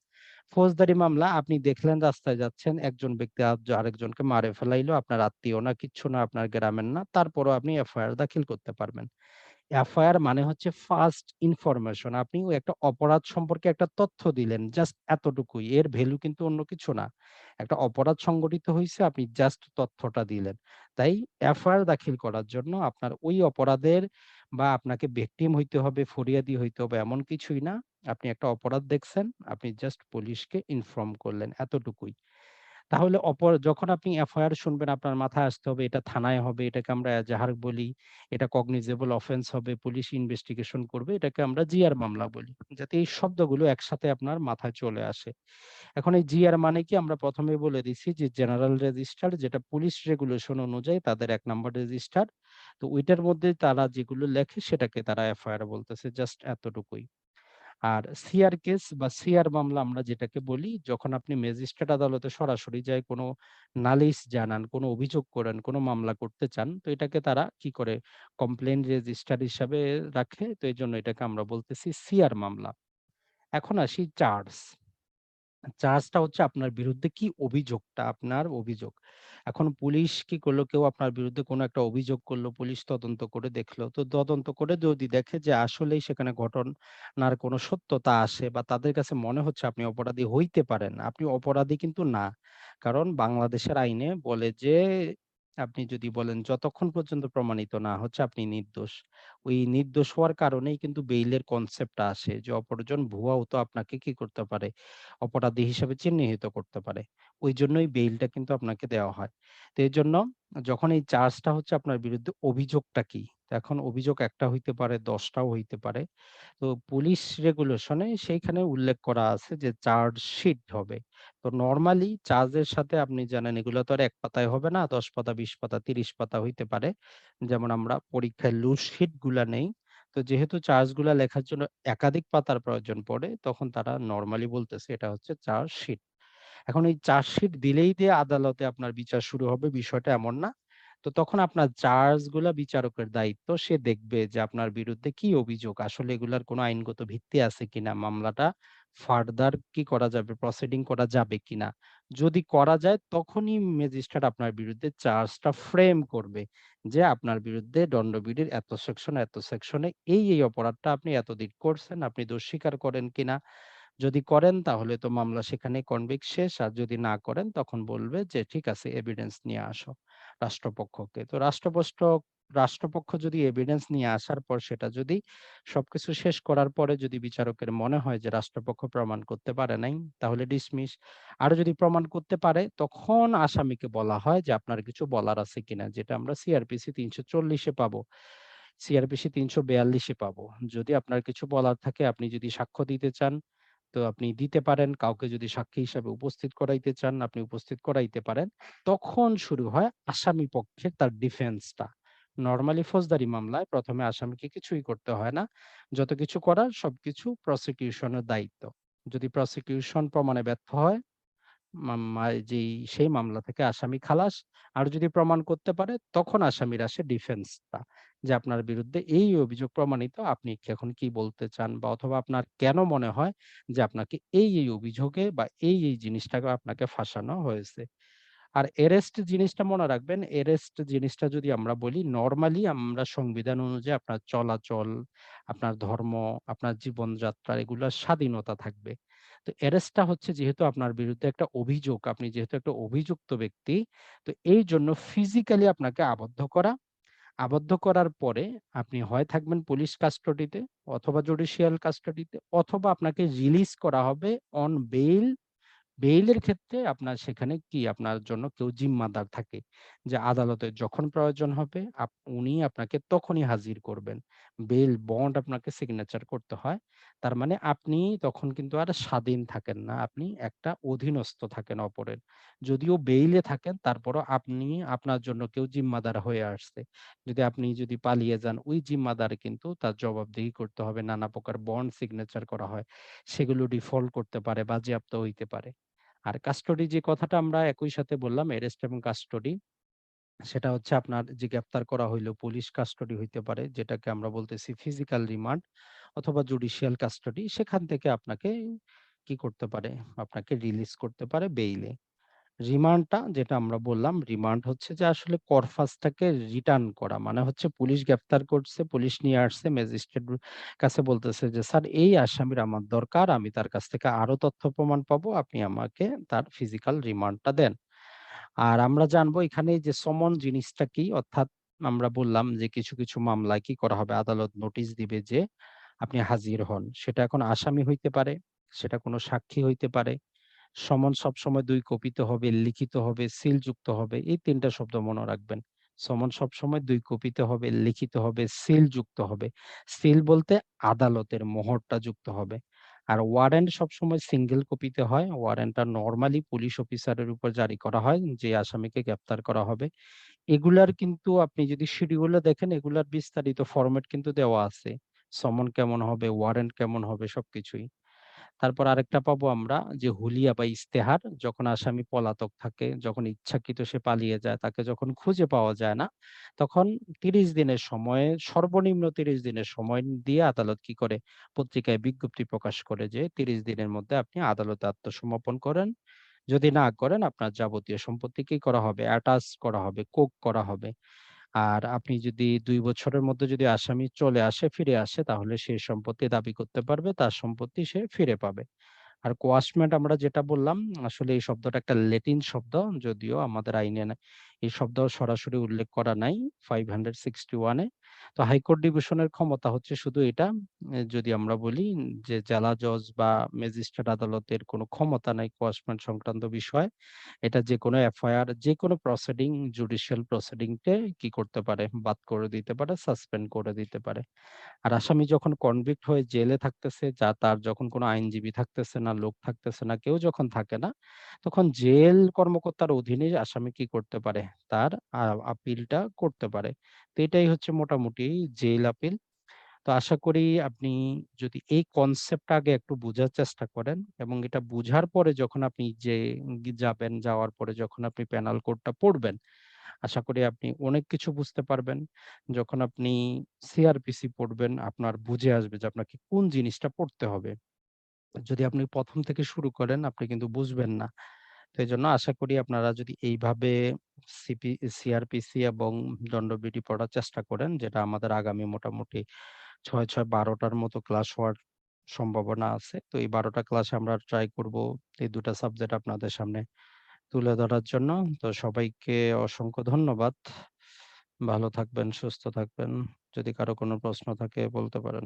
ফৌজদারি মামলা আপনি দেখলেন রাস্তায় যাচ্ছেন, একজন ব্যক্তি আরেকজনকে মারে ফেলাইলো, আপনার আত্মীয় না, কিচ্ছু না, আপনার গ্রামের না। তারপরেও আপনি এফআইআর দাখিল করতে পারবেন। এফআইআর মানে হচ্ছে ফার্স্ট ইনফরমেশন। আপনি ওই একটা অপরাধ সম্পর্কে একটা তথ্য দিলেন। জাস্ট এতটুকুই। এর ভ্যালু কিন্তু অন্য কিছু না। একটা অপরাধ সংঘটিত হইছে, আপনি জাস্ট তথ্যটা দিলেন। তাই এফআইআর দাখিল করার জন্য আপনার ওই অপরাধের বা আপনাকে ভিকটিম হইতে হবে, ফরিয়াদি হইতে হবে এমন কিছুই না। আপনি একটা অপরাধ দেখছেন, আপনি জাস্ট পুলিশকে ইনফর্ম করলেন এতটুকুই। তাহলে যখন আপনি এফআইআর শুনবেন আপনার মাথায় আসতে হবে এটা থানায় হবে, এটাকে আমরা এজাহার বলি, এটা কগনিজেবল অফেন্স হবে, পুলিশ ইনভেস্টিগেশন করবে, এটাকে আমরা জিআর মামলা বলি। যাতে এই শব্দগুলো একসাথে আপনার মাথায় চলে আসে। এখন এই জিআর মানে কি আমরা ১ম এই বলে দিছি যে জেনারেল রেজিস্টার যেটা পুলিশ রেগুলেশন অনুযায়ী তাদের ১ নাম্বার রেজিস্টার। তো ওইটার মধ্যে তারা যেগুলো লেখে সেটাকে তারা এফআইআর বলতেছে। জাস্ট এতটুকুই। আর সিআর কেস বা সিআর মামলা আমরা যেটাকে বলি, যখন আপনি ম্যাজিস্ট্রেট আদালতে সরাসরি যায়ে কোনো নালিশ জানান, কোনো অভিযোগ করেন, কোনো মামলা করতে চান, তো এটাকে তারা কি করে কমপ্লেইন রেজিস্টার হিসাবে রাখে। তো এজন্য এটাকে আমরা বলতেছি সিআর মামলা। এখন আসি চার্জ। চার্জটা হচ্ছে আপনার বিরুদ্ধে কি অভিযোগটা, আপনার অভিযোগ। এখন পুলিশ কি করলো, কেউ আপনার বিরুদ্ধে কোনো একটা অভিযোগ করলো, পুলিশ তদন্ত করে দেখলো। তো তদন্ত করে যদি দেখে যে আসলেই সেখানে ঘটনার কোনো সত্যতা আসে বা তাদের কাছে মনে হচ্ছে আপনি অপরাধী হইতে পারেন, আপনি অপরাধী কিন্তু না। কারণ বাংলাদেশের আইনে বলে যে আপনি যদি বলেন যতক্ষণ পর্যন্ত প্রমাণিত না হচ্ছে আপনি নির্দোষ। ওই নির্দোষ হওয়ার কারণেই কিন্তু বেইলের কনসেপ্টটা আসে যে অপরজন ভুয়াও তো আপনাকে কি করতে পারে অপরাধী হিসেবে চিহ্নিত করতে পারে। ঐজন্যই বেইলটা কিন্তু আপনাকে দেওয়া হয়। তো এজন্য যখন এই চার্জটা হচ্ছে আপনার বিরুদ্ধে অভিযোগটা কি? তো এখন অভিযোগ একটা হইতে পারে, ১০ টাও হইতে পারে। তো পুলিশ রেগুলেশনে সেইখানে উল্লেখ করা আছে যে চার্জশিট হবে। তো নরমালি চার্জের সাথে আপনি জানেন এগুলো তো আর ১ পাতায় হবে না। ১০ পাতা, ২০ পাতা, ৩০ পাতা হইতে পারে। যেমন আমরা পরীক্ষায় লুজ শিট গুলা নেই। তো যেহেতু চার্জগুলা লেখার জন্য একাধিক পাতার প্রয়োজন পড়ে, তখন তারা নরমালি বলতেছে এটা হচ্ছে চার্জশিট। এখন এই চার্জশিট দিলেই যে আদালতে আপনার বিচার শুরু হবে বিষয়টা এমন না। তো তখন আপনার চার্জগুলা বিচারকের দায়িত্ব। সে দেখবে যে আপনার বিরুদ্ধে কি অভিযোগ, আসলে এগুলার কোনো আইনগত ভিত্তি আছে কিনা, মামলাটা ফার্দার কি করা যাবে, প্রসিডিং করা যাবে কিনা। যদি করা যায় তখনই ম্যাজিস্ট্রেট আপনার বিরুদ্ধে চার্জটা ফ্রেম করবে। যে আপনার বিরুদ্ধে দণ্ডবিধির এত সেকশন, এত সেকশনে এই অপরাধটা আপনি এতদিন করছেন, আপনি দোষ স্বীকার করেন কিনা। যদি করেন তাহলে তো মামলা সেখানে কনভিক্ট শেষ। আর যদি না করেন তখন বলবে যে ঠিক আছে এভিডেন্স নিয়ে আসো রাষ্ট্রপক্ষকে। তো রাষ্ট্রপক্ষ যদি এভিডেন্স নিয়ে আসার পর সেটা যদি সবকিছু শেষ করার পরে যদি বিচারকের মনে হয় যে রাষ্ট্রপক্ষ প্রমাণ করতে পারে নাই তাহলে ডিসমিস। আর যদি প্রমাণ করতে পারে তখন আসামিকে বলা হয় যে আপনার কিছু বলার আছে কিনা, যেটা আমরা সিআরপিসি ৩৪০ এ পাবো। সিআরপিসি ৩৪২ এ পাবো। যদি আপনার কিছু বলার থাকে, আপনি যদি সাক্ষ্য দিতে চান তো আপনি দিতে পারেন। কাউকে যদি সাক্ষী হিসাবে উপস্থিত করাইতে চান, আপনি উপস্থিত করাইতে পারেন। তখন শুরু হয় আসামি পক্ষের তার ডিফেন্সটা। নরমালি ফৌজদারি মামলায় ১ম এ আসামিকে কিছুই করতে হয় না। যত কিছু করার সবকিছু প্রসিকিউশনের দায়িত্ব। যদি প্রসিকিউশন প্রমাণে ব্যর্থ হয় সেই মামলা থেকে আসামি খালাস। আর যদি প্রমাণ করতে পারে তখন আসামির আসে ডিফেন্সটা। যে আপনার বিরুদ্ধে এই অভিযোগ প্রমাণিত, আপনি কি এখন কি বলতে চান বা অথবা আপনার কেন মনে হয় যে আপনাকে এই অভিযোগে বা এই জিনিসটাকে আপনাকে ফাঁসানো হয়েছে। আর এরেস্ট জিনিসটা মনে রাখবেন, এরেস্ট জিনিসটা যদি আমরা বলি নরমালি আমরা সংবিধান অনুযায়ী আপনার চলাচল, আপনার ধর্ম, আপনার জীবনযাত্রা এগুলার স্বাধীনতা থাকবে। তো এরেস্টটা হচ্ছে যেহেতু আপনার বিরুদ্ধে একটা অভিযোগ, আপনি যেহেতু একটা অভিযুক্ত ব্যক্তি, তো এইজন্য ফিজিক্যালি আপনাকে আবদ্ধ করা। আবদ্ধ করার পরে আপনি হয় থাকবেন পুলিশ কাস্টডিতে অথবা জুডিশিয়াল কাস্টডিতে অথবা আপনাকে রিলিজ করা হবে অন বেইল। বেইলের ক্ষেত্রে আপনার সেখানে কি আপনার জন্য কেউ জিম্মাদার থাকে। যে আদালতের যখন প্রয়োজন হবে উনি আপনাকে তখনই হাজির করবেন। বেইল বন্ড আপনাকে সিগনেচার করতে হয়। তার মানে আপনি তখন কিন্তু আর স্বাধীন থাকেন না। আপনি একটা অধীনস্থ থাকেন অপরের। যদিও বেইলে থাকেন তারপরও আপনি আপনার জন্য কেউ জিম্মাদার হয়ে আসছে। যদি পালিয়ে যান ওই জিম্মাদার কিন্তু তার জবাবদিহি করতে হবে। নানা প্রকার বন্ড সিগনেচার করা হয়। সেগুলো ডিফল্ট করতে পারে, বাজেয়াপ্ত হইতে পারে। আর কাস্টডি যে কথাটা আমরা একই সাথে বললাম অ্যারেস্ট এবং কাস্টডি, সেটা হচ্ছে আপনার যে গ্রেপ্তার করা হইলো পুলিশ কাস্টডি হইতে পারে যেটাকে আমরা বলতেছি ফিজিক্যাল রিমান্ড অথবা জুডিশিয়াল কাস্টডি, সেখান থেকে আপনাকে কি করতে পারে? আপনাকে রিলিজ করতে পারে বেইলে। রিমান্ডটা যেটা আমরা বললাম, রিমান্ড হচ্ছে যে আসলে করফাসটাকে রিটার্ন করা। মানে হচ্ছে পুলিশ গ্রেফতার করছে, পুলিশ নিয়ে আসছে, ম্যাজিস্ট্রেট কাছে বলতেছে যে, "স্যার এই আসামির আমার দরকার। আমি তার কাছ থেকে আরো তথ্য প্রমাণ পাবো। আপনি আমাকে তার ফিজিক্যাল রিমান্ডটা দেন।" আর আমরা জানবো এখানে যে সমন জিনিসটা কি? অর্থাৎ আমরা বললাম যে কিছু মামলায় কি করা হবে? আদালত নোটিশ দিবে যে আপনি হাজির হন। সেটা এখন আসামি হইতে পারে, সেটা কোনো সাক্ষী হইতে পারে। সমন সবসময় ২ কপিতে হবে, লিখিত হবে, সিলযুক্ত হবে। এই ৩ টা শব্দ মনে রাখবেন। সমন সবসময় ২ কপিতে হবে, লিখিত হবে, সিলযুক্ত হবে। সিল বলতে আদালতের মোহরটা যুক্ত হবে। আর ওয়ারেন্ট সবসময় সিঙ্গেল কপিতে হয়। ওয়ারেন্টটা নরমালি পুলিশ অফিসারের উপর জারি করা হয় যে আসামিকে গ্রেপ্তার করা হবে। এগুলার কিন্তু আপনি যদি শিডিউলে দেখেন এগুলার বিস্তারিত ফরমেট কিন্তু দেওয়া আছে। সমন কেমন হবে, ওয়ারেন্ট কেমন হবে সবকিছুই। তারপর আরেকটা পাবো আমরা যে হুলিয়া বা ইস্তেহার যখন আসামি পলাতক থাকে, যখন ইচ্ছাকৃত সে পালিয়ে যায়, তাকে যখন খুঁজে পাওয়া যায় না, তখন ৩০ দিনের সময়ে সর্বনিম্ন ৩০ দিনের সময় দিয়ে আদালত কি করে? পত্রিকায় বিজ্ঞপ্তি প্রকাশ করে যে ৩০ দিনের মধ্যে আপনি আদালতে আত্মসমর্পণ করেন। যদি না করেন আপনার যাবতীয় সম্পত্তি কি করা হবে? অ্যাটাচ করা হবে, কুক করা হবে। আর আপনি যদি ২ বছরের মধ্যে যদি আসামি চলে আসে, ফিরে আসে তাহলে সে সম্পত্তি দাবি করতে পারবে। তার সম্পত্তি সে ফিরে পাবে। আর কোয়াশমেন্ট আমরা যেটা বললাম, আসলে এই শব্দটা একটা ল্যাটিন শব্দ। যদিও আমাদের আইনে এই শব্দ সরাসরি উল্লেখ করা নাই 561 এ। তো হাইকোর্ট ডিভিশনের ক্ষমতা হচ্ছে শুধু এটা, যদি আমরা বলি যে জেলা জজ বা ম্যাজিস্ট্রেট আদালতের কোনো ক্ষমতা নাই কোয়াশমেন্ট সংক্রান্ত বিষয়ে। এটা যেকোনো এফআইআর, যেকোনো প্রসিডিং, জুডিশিয়াল প্রসিডিং টে কি করতে পারে? বাদ করে দিতে পারে, সাসপেন্ড করে দিতে পারে। আর আসামি যখন কনভিক্ট হয়ে জেলে থাকতেছে, তার যখন কোনো আইনজীবী থাকতেছে না, লোক থাকতেছে না, কেউ যখন থাকে না, তখন জেল কর্মকর্তার অধীনে আসামি কি করতে পারে? তার আপিলটা করতে পারে। তো এটাই হচ্ছে মোটামুটি জেল আপিল। তো আশা করি আপনি যদি এই কনসেপ্টটা আগে একটু বুঝার চেষ্টা করেন এবং এটা বুঝার পরে যখন আপনি যাবেন, যাওয়ার পরে যখন আপনি প্যানাল কোডটা পড়বেন, আশা করি আপনি অনেক কিছু বুঝতে পারবেন। যখন আপনি সিআরপিসি পড়বেন, আপনার বুঝে আসবে যে আপনাকে কোন জিনিসটা পড়তে হবে। যদি আপনি ১ম থেকে শুরু করেন, আপনি কিন্তু বুঝবেন না। তো এজন্য আশা করি আপনারা যদি এইভাবে সিআরপিসি এবং দণ্ডবিধি পড়ার চেষ্টা করেন, যেটা আমাদের আগামী মোটামুটি ৬, ৬, ১২ টার মতো ক্লাস হওয়ার সম্ভাবনা আছে। তো এই ১২ টা ক্লাসে আমরা ট্রাই করব এই ২ টা সাবজেক্ট আপনাদের সামনে তুলে ধরার জন্য। তো সবাইকে অসংখ্য ধন্যবাদ। ভালো থাকবেন, সুস্থ থাকবেন। যদি কারো কোনো প্রশ্ন থাকে বলতে পারেন।